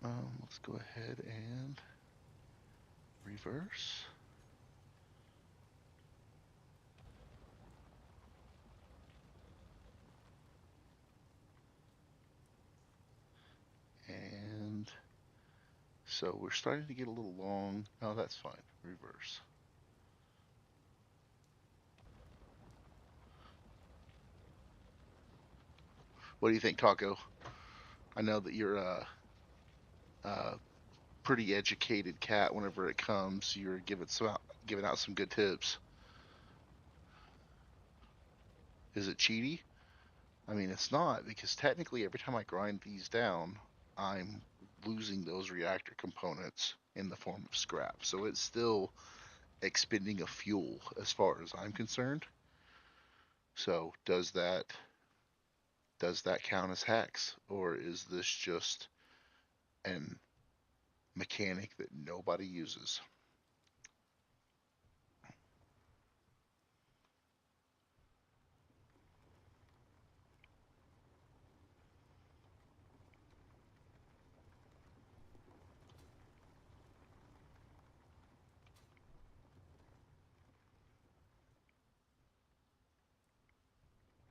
Let's go ahead and reverse. And so we're starting to get a little long. Oh, that's fine. Reverse. What do you think, Taco? I know that you're a pretty educated cat. Whenever it comes, you're giving out some good tips. Is it cheaty? I mean, it's not, because technically every time I grind these down, I'm losing those reactor components in the form of scrap. So it's still expending a fuel as far as I'm concerned. So does that count as hacks, or is this just an mechanic that nobody uses?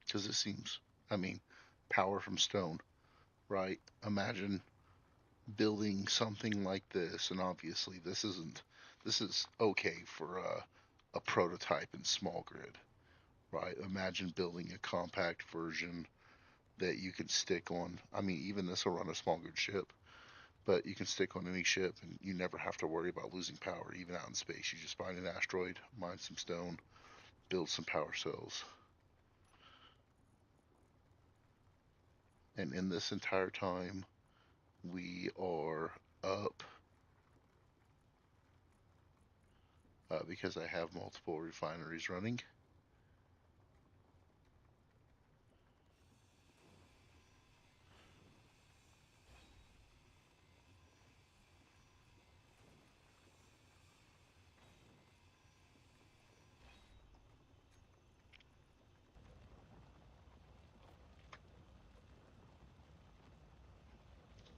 Because it seems, I mean, power from stone, right? Imagine building something like this, and obviously this is okay for a prototype in small grid, right? Imagine building a compact version that you can stick on. I mean, even this will run a small grid ship, but you can stick on any ship, and you never have to worry about losing power, even out in space. You just find an asteroid, mine some stone, build some power cells, and in this entire time, we are up because I have multiple refineries running.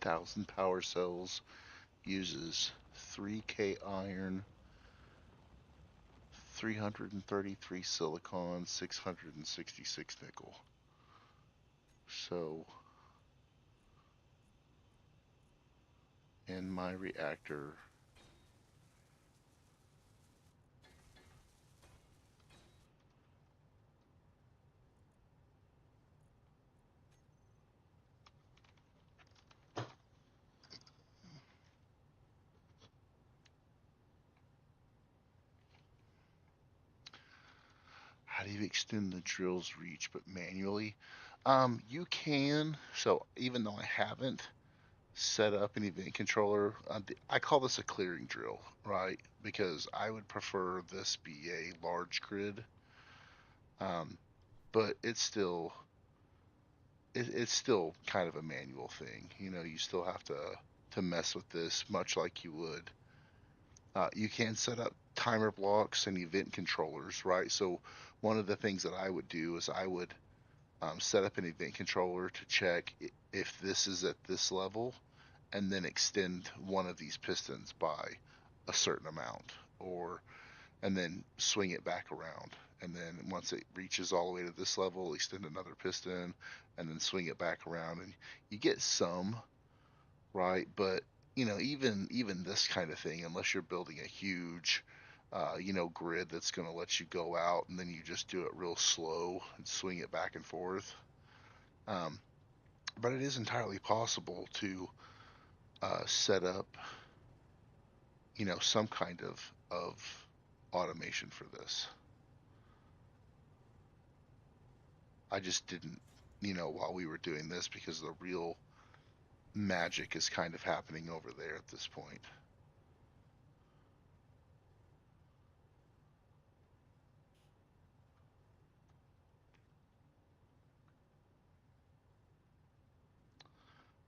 1,000 power cells uses 3K iron, 333 silicon, 666 nickel. So in my reactor, how do you extend the drill's reach but manually? You can. So even though I haven't set up an event controller, I call this a clearing drill, right? Because I would prefer this be a large grid, um, but it's still kind of a manual thing. You still have to mess with this much like you would. You can set up timer blocks and event controllers, right? So one of the things that I would do is I would set up an event controller to check if this is at this level, and then extend one of these pistons by a certain amount, or and then swing it back around. And then once it reaches all the way to this level, extend another piston, and then swing it back around. And you get some, right? But even this kind of thing, unless you're building a huge, grid that's going to let you go out, and then you just do it real slow and swing it back and forth. Um, but it is entirely possible to set up, some kind of automation for this. I just didn't, while we were doing this, because the real magic is kind of happening over there at this point.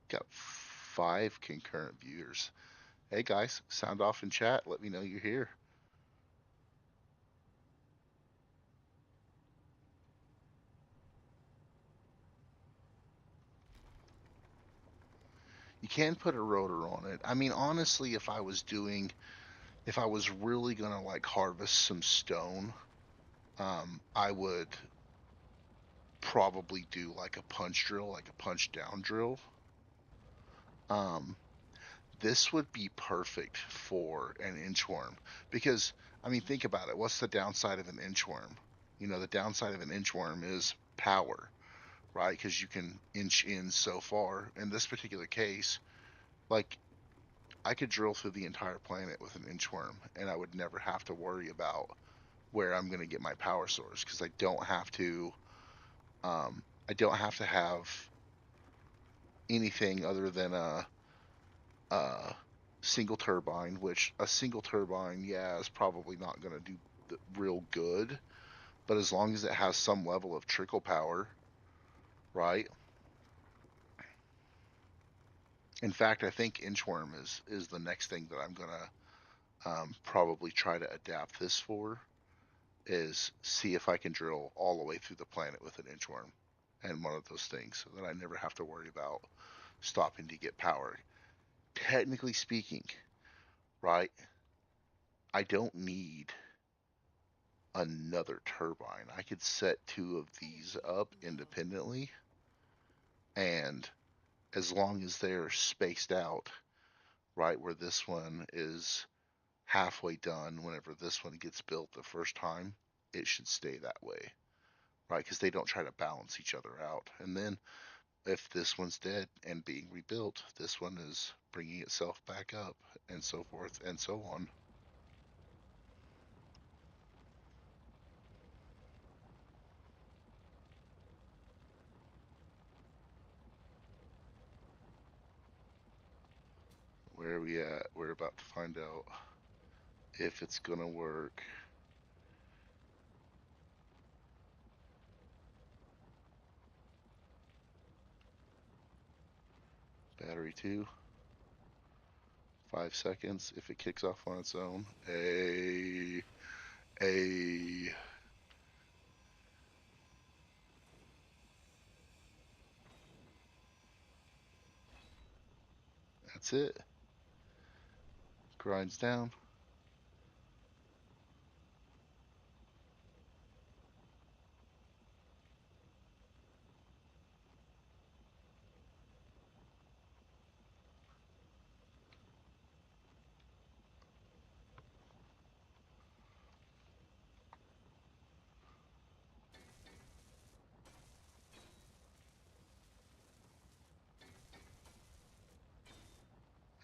Got 5 concurrent viewers. Hey guys, sound off in chat. Let me know you're here. You can put a rotor on it. I mean, honestly, if I was really gonna like harvest some stone, I would probably do like a punch drill, like a punch down drill. Um, this would be perfect for an inchworm because, I mean, think about it. What's the downside of an inchworm? You know, the downside of an inchworm is power, right? Because you can inch in so far. In this particular case, like I could drill through the entire planet with an inchworm, and I would never have to worry about where I'm going to get my power source because I don't have to have anything other than a single turbine, which a single turbine, yeah, is probably not going to do real good, but as long as it has some level of trickle power, right? In fact, I think inchworm is the next thing that I'm gonna probably try to adapt this for is see if I can drill all the way through the planet with an inchworm and one of those things so that I never have to worry about stopping to get power. Technically speaking, right, I don't need another turbine. I could set 2 of these up independently, and as long as they're spaced out, right, where this one is halfway done, whenever this one gets built the first time, it should stay that way, right? Because they don't try to balance each other out. And then if this one's dead and being rebuilt, this one is bringing itself back up, and so forth and so on. Where are we at? We're about to find out if it's gonna work. Battery 2, 5 seconds. If it kicks off on its own, a. That's it. Grinds down.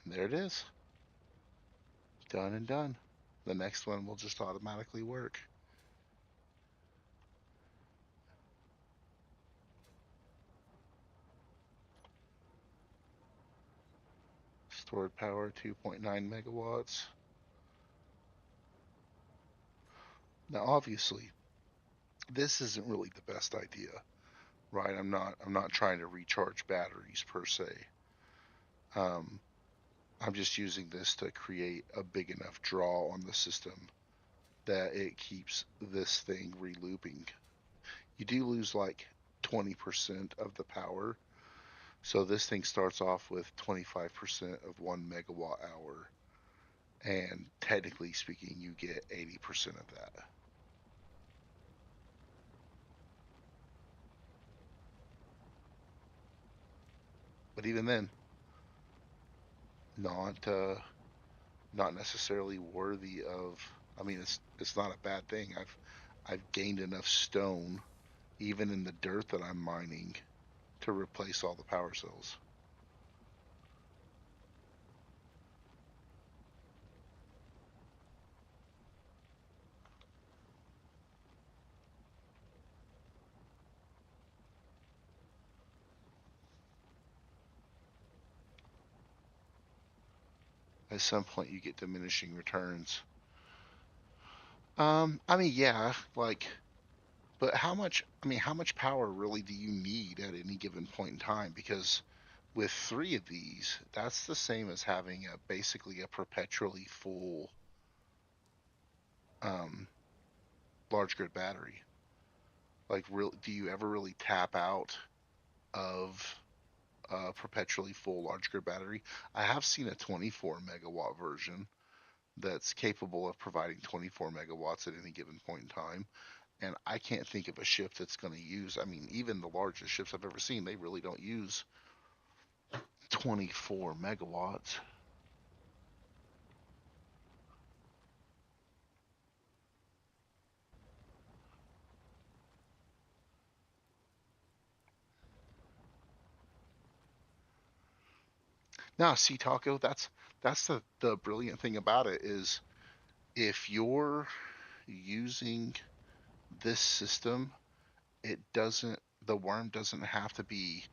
And there it is. Done and done. The next one will just automatically work. Stored power 2.9 megawatts. Now obviously, this isn't really the best idea, right? I'm not trying to recharge batteries per se. Um, I'm just using this to create a big enough draw on the system that it keeps this thing relooping. You do lose like 20% of the power. So this thing starts off with 25% of 1 megawatt hour, and technically speaking, you get 80% of that. But even then, not not necessarily worthy of. I mean, it's not a bad thing. I've gained enough stone, even in the dirt that I'm mining, to replace all the power cells. At some point, you get diminishing returns. I mean, yeah, like, but how much? I mean, how much power really do you need at any given point in time? Because with three of these, that's the same as having basically a perpetually full um, large grid battery. Like, real, do you ever really tap out of a perpetually full large grid battery? I have seen a 24 megawatt version that's capable of providing 24 megawatts at any given point in time. And I can't think of a ship that's going to use, I mean, even the largest ships I've ever seen, they really don't use 24 megawatts. Now, see, Taco, that's the brilliant thing about it is if you're using this system, it doesn't the worm doesn't have to be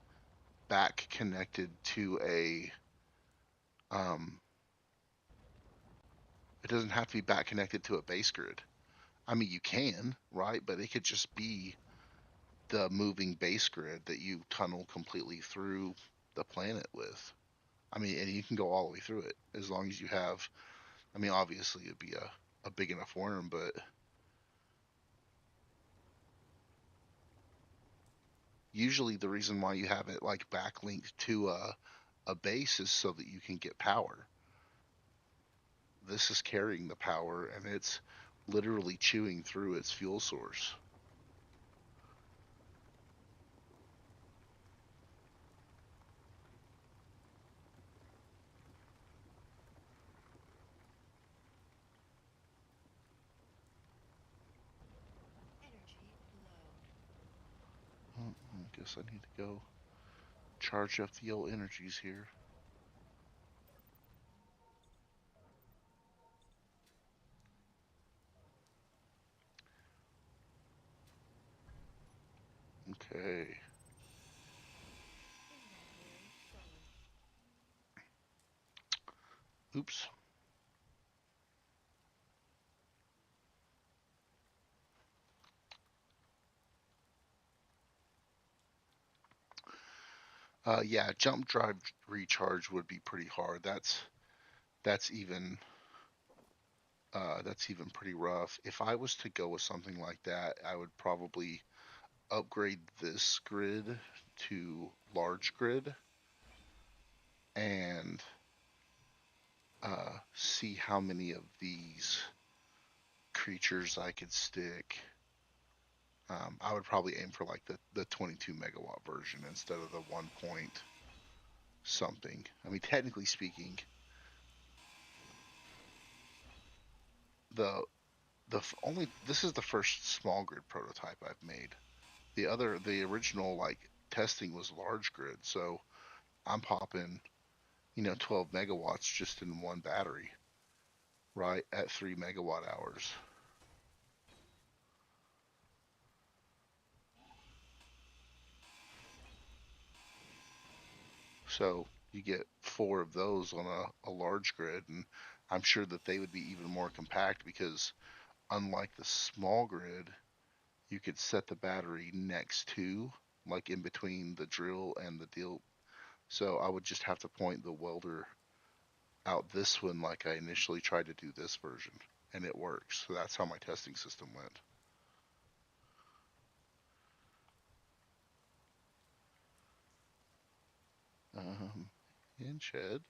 back connected to a um it doesn't have to be back connected to a base grid. I mean, you can, right? But it could just be the moving base grid that you tunnel completely through the planet with. I mean, and you can go all the way through it as long as you have. I mean, obviously it'd be a big enough worm, but usually the reason why you have it like backlinked to a base is so that you can get power. This is carrying the power and it's literally chewing through its fuel source. Well, I guess I need to go charge up the old energies here. Okay. Oops. Yeah, jump drive recharge would be pretty hard. That's even that's even pretty rough. If I was to go with something like that, I would probably upgrade this grid to large grid and see how many of these creatures I could stick. I would probably aim for like the 22 megawatt version instead of the 1 point something. I mean, technically speaking, the only this is the first small grid prototype I've made. The original like testing was large grid, so I'm popping 12 megawatts just in one battery, right at 3 megawatt hours. So you get four of those on a large grid, and I'm sure that they would be even more compact because unlike the small grid, you could set the battery next to, like in between the drill and the deal. So I would just have to point the welder out this one like I initially tried to do this version, and it works. So that's how my testing system went. Um, in shed.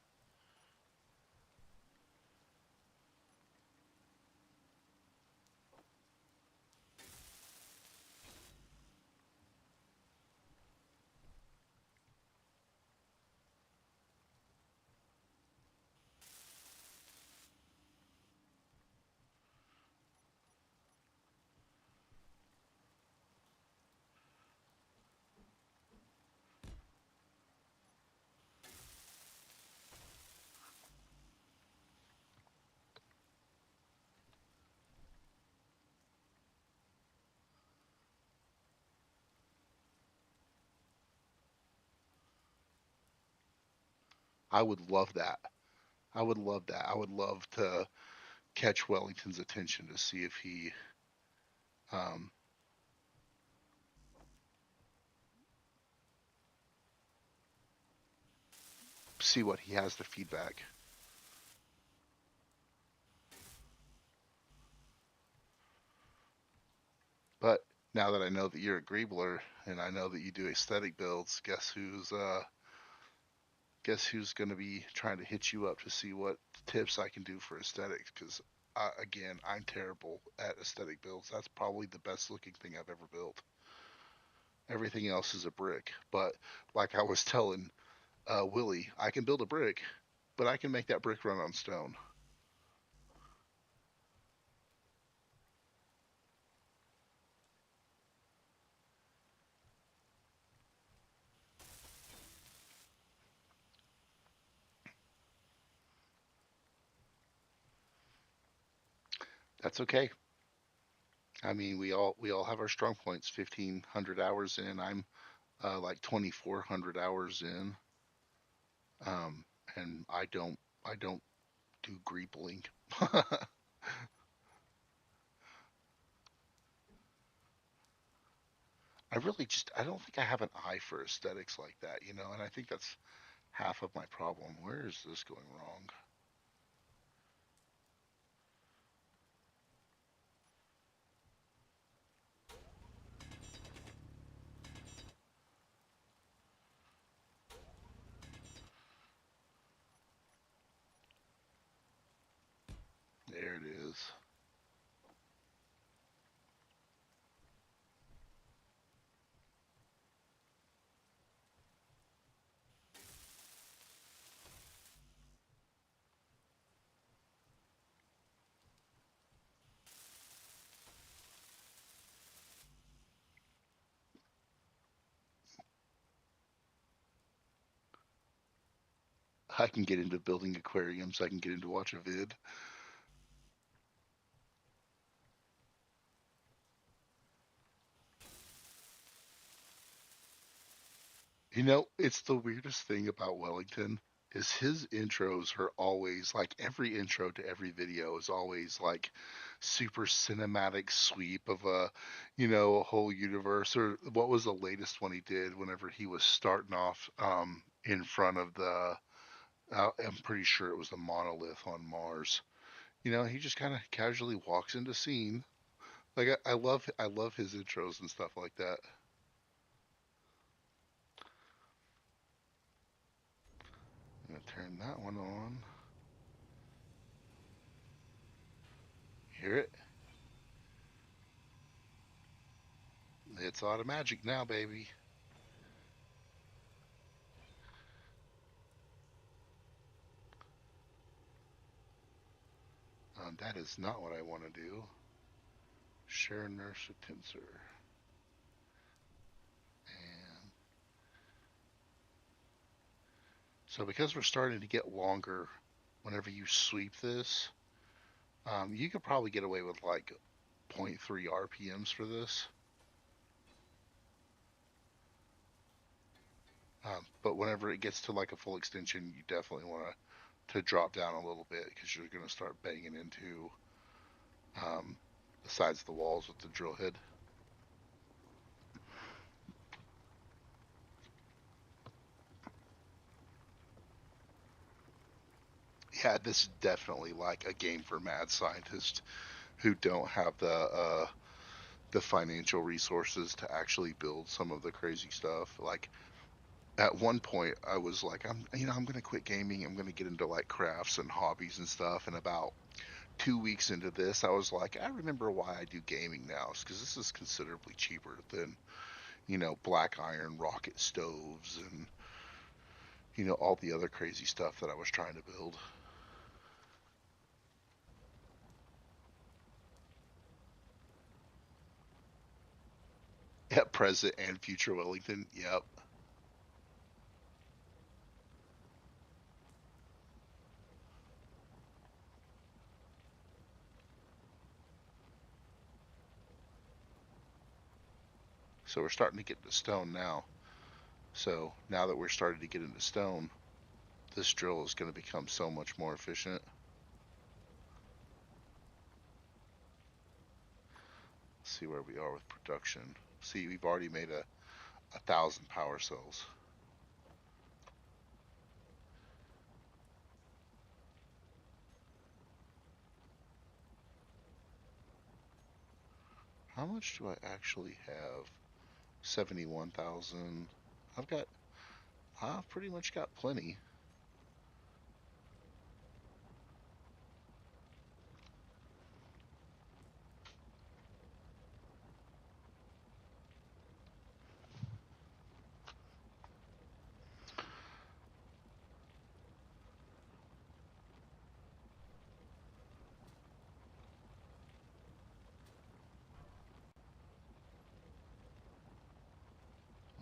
I would love that. I would love that. I would love to catch Wellington's attention to see if he um, see what he has to feedback. But now that I know that you're a Greebler and I know that you do aesthetic builds, guess who's going to be trying to hit you up to see what tips I can do for aesthetics? Because again, I'm terrible at aesthetic builds. That's probably the best looking thing I've ever built. Everything else is a brick. But like I was telling Willie, I can build a brick, but I can make that brick run on stone. That's okay. I mean, we all have our strong points. 1,500 hours in, I'm like 2,400 hours in, um, and I don't do greepling. I don't think I have an eye for aesthetics like that, and I think that's half of my problem. Where is this going wrong? There it is. I can get into building aquariums. I can get into watch a vid. It's the weirdest thing about Wellington is his intros are always like every intro to every video is always like super cinematic sweep of a whole universe. Or what was the latest one he did whenever he was starting off in front of I'm pretty sure it was the monolith on Mars. He just kind of casually walks into scene. Like I love his intros and stuff like that. I'm gonna turn that one on. Hear it? It's automagic now, baby. That is not what I want to do. Share nurse with tensor. And so because we're starting to get longer whenever you sweep this, you could probably get away with like zero point 0.3 RPMs for this. But whenever it gets to like a full extension, you definitely want to drop down a little bit because you're going to start banging into um, the sides of the walls with the drill head. Yeah, this is definitely like a game for mad scientists who don't have the financial resources to actually build some of the crazy stuff. Like at one point, I was like, I'm gonna quit gaming. I'm gonna get into like crafts and hobbies and stuff. And about 2 weeks into this, I was like, I remember why I do gaming now. It's because this is considerably cheaper than black iron rocket stoves and all the other crazy stuff that I was trying to build. At present and future Wellington, yep. So we're starting to get into stone now. So now that we're starting to get into stone, this drill is going to become so much more efficient. Let's see where we are with production. See, we've already made a thousand power cells. How much do I actually have? 71,000. I've got, I've pretty much got plenty.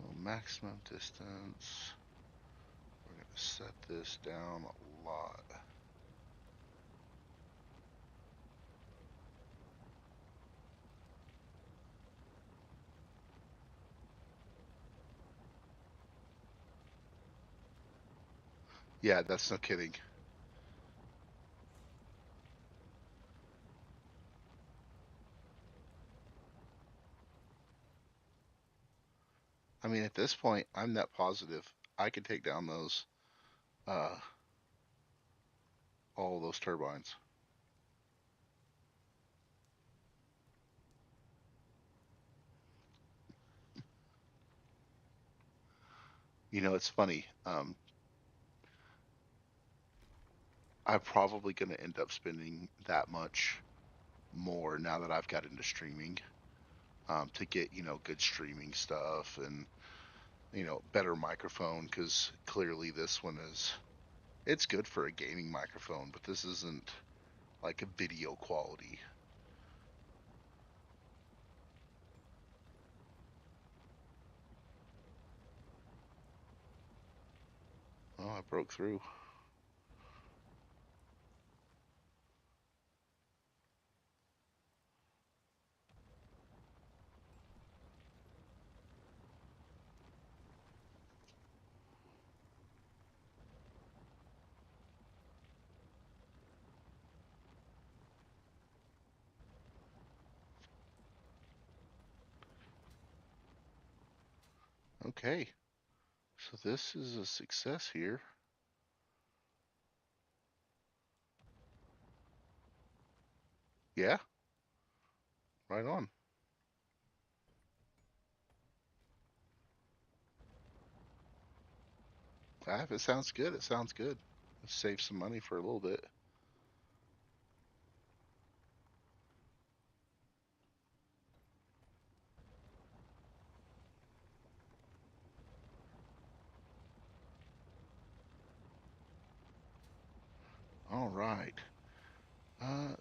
Well, maximum distance. We're going to set this down a lot. Yeah, that's no kidding. I mean, at this point, I'm net positive. I could take down those, uh, all those turbines. You know, it's funny. I'm probably going to end up spending that much more now that I've got into streaming, to get, good streaming stuff and, better microphone because clearly this one it's good for a gaming microphone, but this isn't like a video quality. Oh, I broke through. Okay, so this is a success here. Yeah, right on. If it sounds good, it sounds good. Let's save some money for a little bit. All right.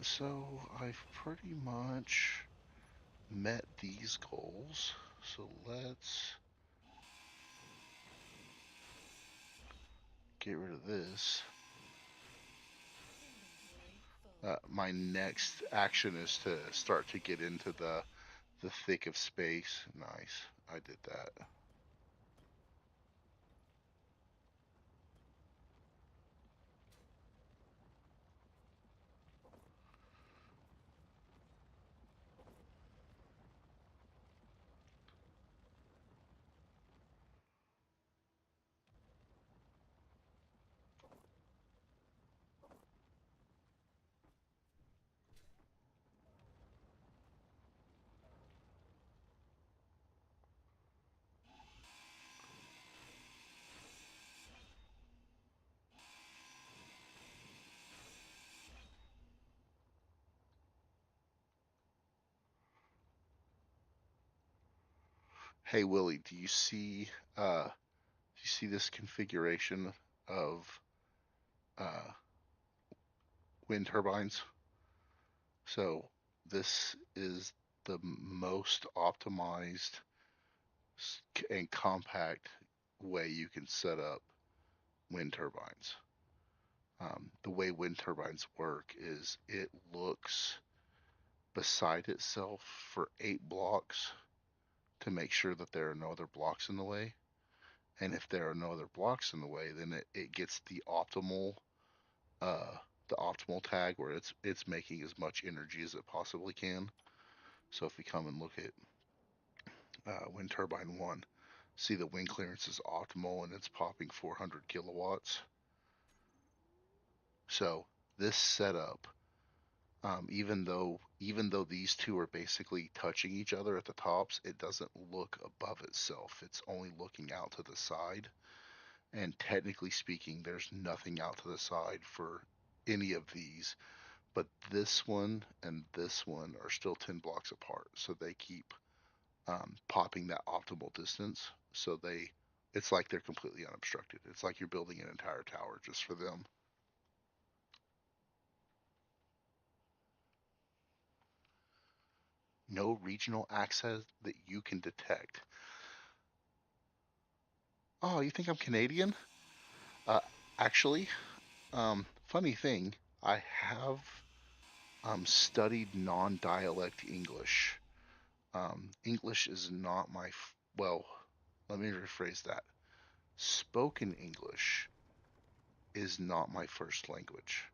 So I've pretty much met these goals. So let's get rid of this. My next action is to start to get into the thick of space. Nice. I did that. Hey Willie, do you see this configuration of uh wind turbines? So this is the most optimized and compact way you can set up wind turbines. The way wind turbines work is it looks beside itself for 8 blocks to make sure that there are no other blocks in the way. And if there are no other blocks in the way, then it gets uh, the optimal tag where it's making as much energy as it possibly can. So if we come and look at wind turbine one, see the wind clearance is optimal and it's popping 400 kilowatts. So this setup, even though these two are basically touching each other at the tops, it doesn't look above itself. It's only looking out to the side. And technically speaking, there's nothing out to the side for any of these. But this one and this one are still 10 blocks apart. So they keep popping that optimal distance. So it's like they're completely unobstructed. It's like you're building an entire tower just for them. No regional access that you can detect. Oh, you think I'm Canadian? Uh, actually, funny thing, I have studied non-dialect English. English is not well, let me rephrase that. Spoken English is not my first language.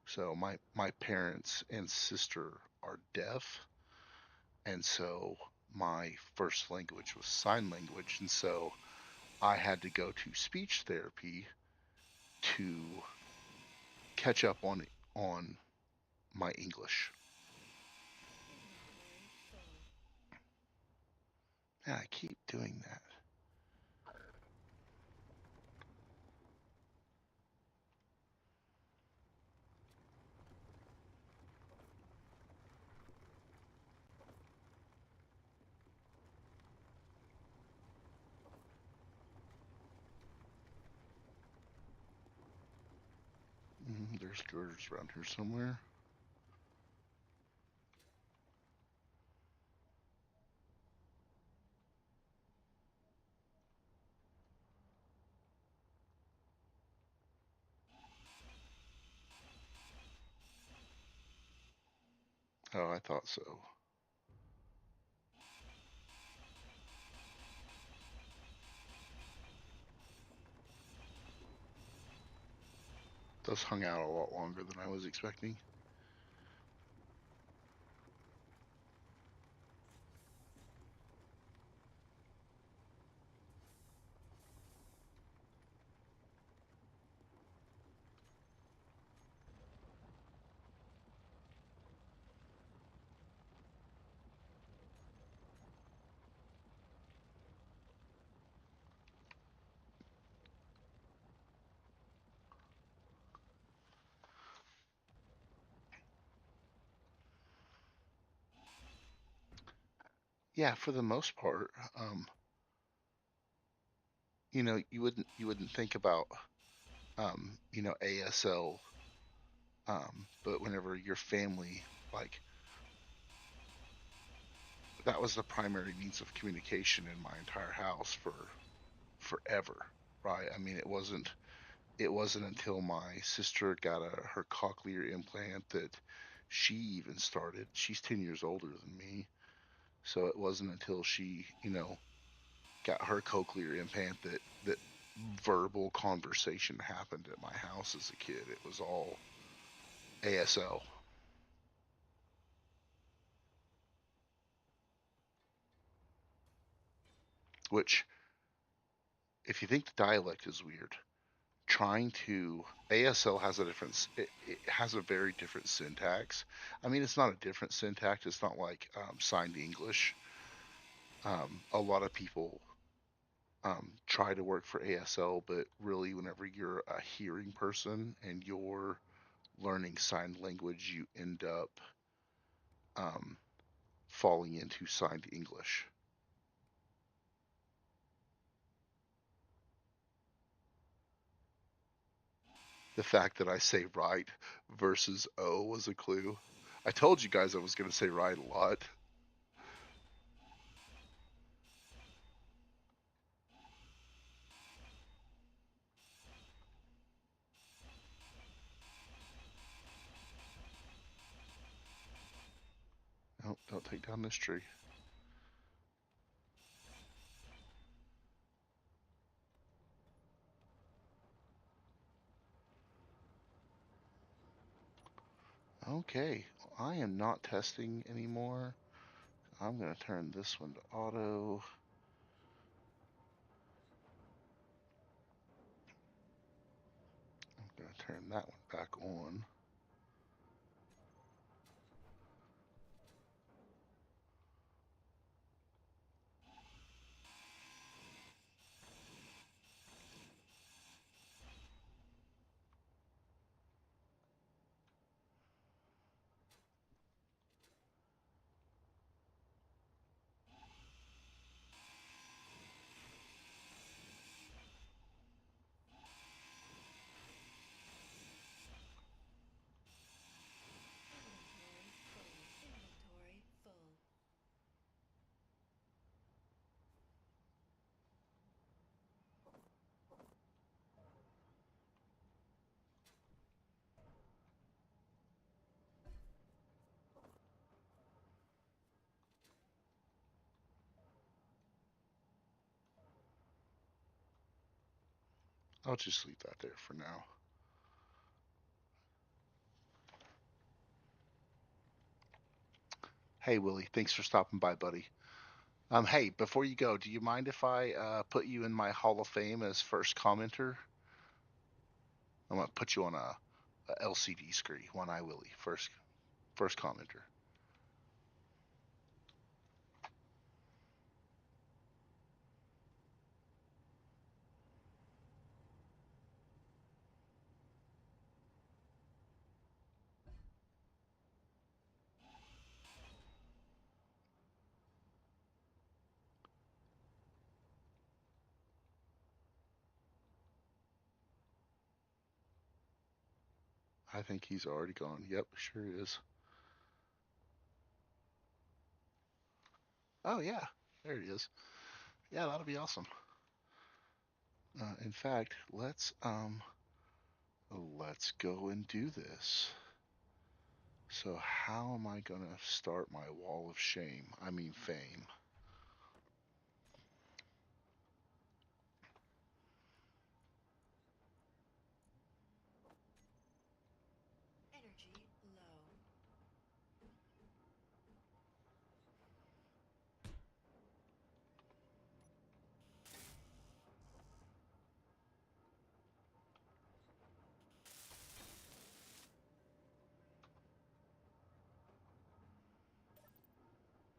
So my parents and sister are deaf, and so my first language was sign language, and so I had to go to speech therapy to catch up on my English. And I keep doing that. There's girders around here somewhere. Oh, I thought so. Those hung out a lot longer than I was expecting. Yeah, for the most part, you wouldn't think about ASL, but whenever your family, like, that was the primary means of communication in my entire house for forever, right? I mean, it wasn't until my sister got her cochlear implant that she even started. She's 10 years older than me, so it wasn't until she, got her cochlear implant that verbal conversation happened at my house as a kid. It was all ASL, which, if you think the dialect is weird, trying to ASL has it has a very different syntax. I mean, it's not a different syntax. It's not like signed English. A lot of people try to work for ASL, but really, whenever you're a hearing person and you're learning sign language, you end up um, falling into signed English. The fact that I say right versus O was a clue. I told you guys I was going to say right a lot. No, don't take down this tree. Okay, I am not testing anymore. I'm going to turn this one to auto. I'm going to turn that one back on. Inventory full. I'll just leave that there for now. Hey, Willie, thanks for stopping by, buddy. Hey, before you go, do you mind if I put you in my Hall of Fame as first commenter? I'm gonna put you on a LCD screen. One Eye Willie, first commenter. I think he's already gone. Yep, sure is. Oh yeah, there he is. Yeah, that'll be awesome. In fact, let's go and do this. So how am I gonna start my wall of shame? I mean fame. Energy low.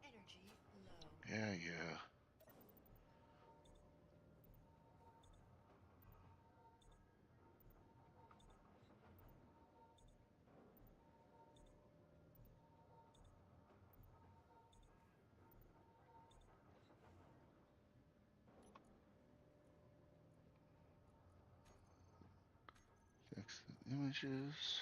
Energy low. Yeah, yeah. Fix the images.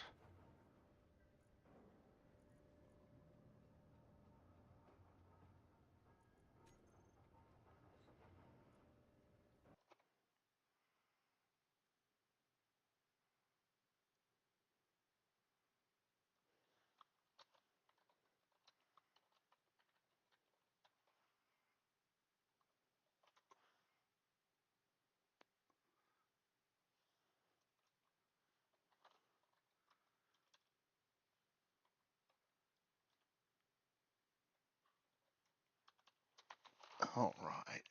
All right.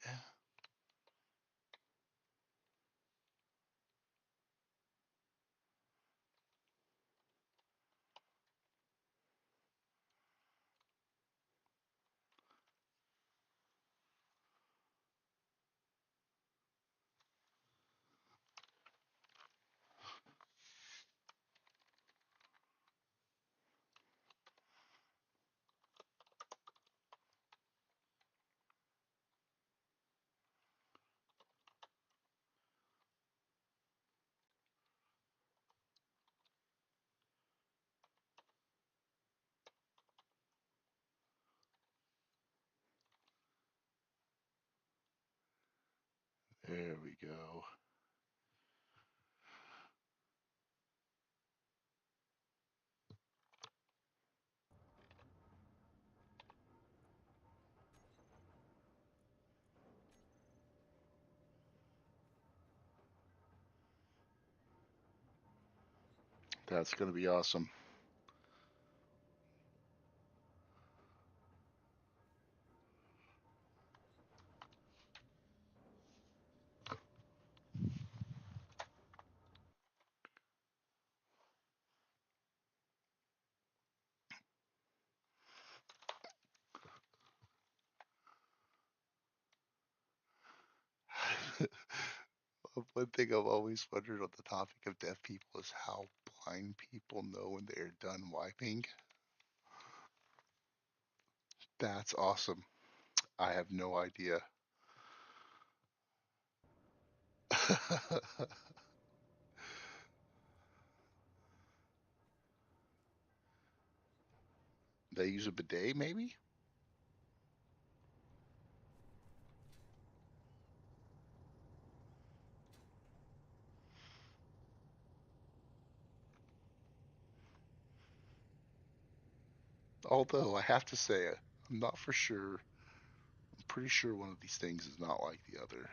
There we go. That's gonna be awesome. One thing I've always wondered on the topic of deaf people is how blind people know when they're done wiping. That's awesome. I have no idea. They use a bidet, maybe? Although I have to say, I'm not for sure. I'm pretty sure one of these things is not like the other.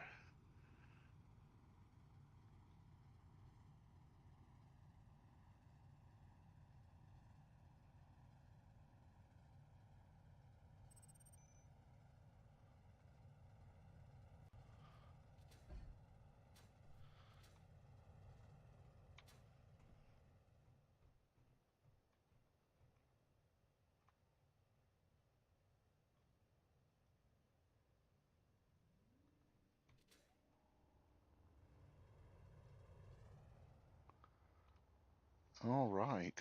All right.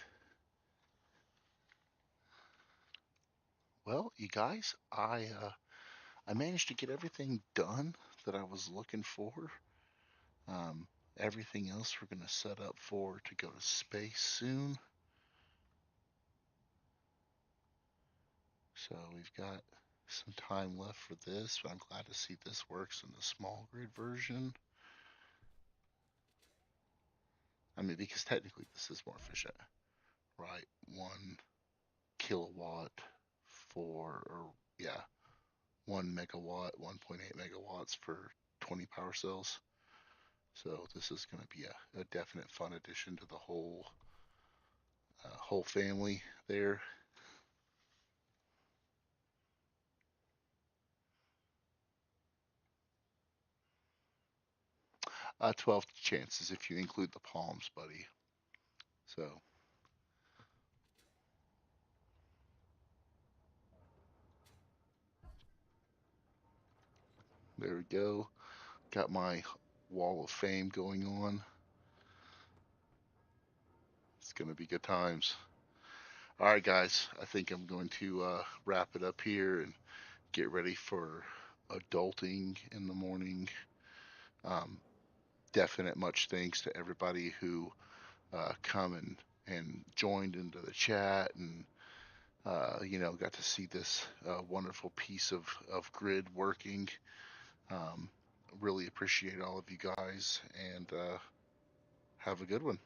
Well, you guys, I managed to get everything done that I was looking for. Um, Everything else we're gonna set up for to go to space soon. So we've got some time left for this, but I'm glad to see this works in the small grid version. I mean, because technically this is more efficient, right? 1 kilowatt or yeah, 1 megawatt, 1.8 megawatts for 20 power cells. So this is going to be a definite fun addition to the whole family there. 12 chances if you include the palms, buddy. So there we go. Got my wall of fame going on. It's going to be good times. All right, guys. I think I'm going to wrap it up here and get ready for adulting in the morning. Um, Definite much thanks to everybody who come and joined into the chat and got to see this wonderful piece of grid working. Um, really appreciate all of you guys and have a good one.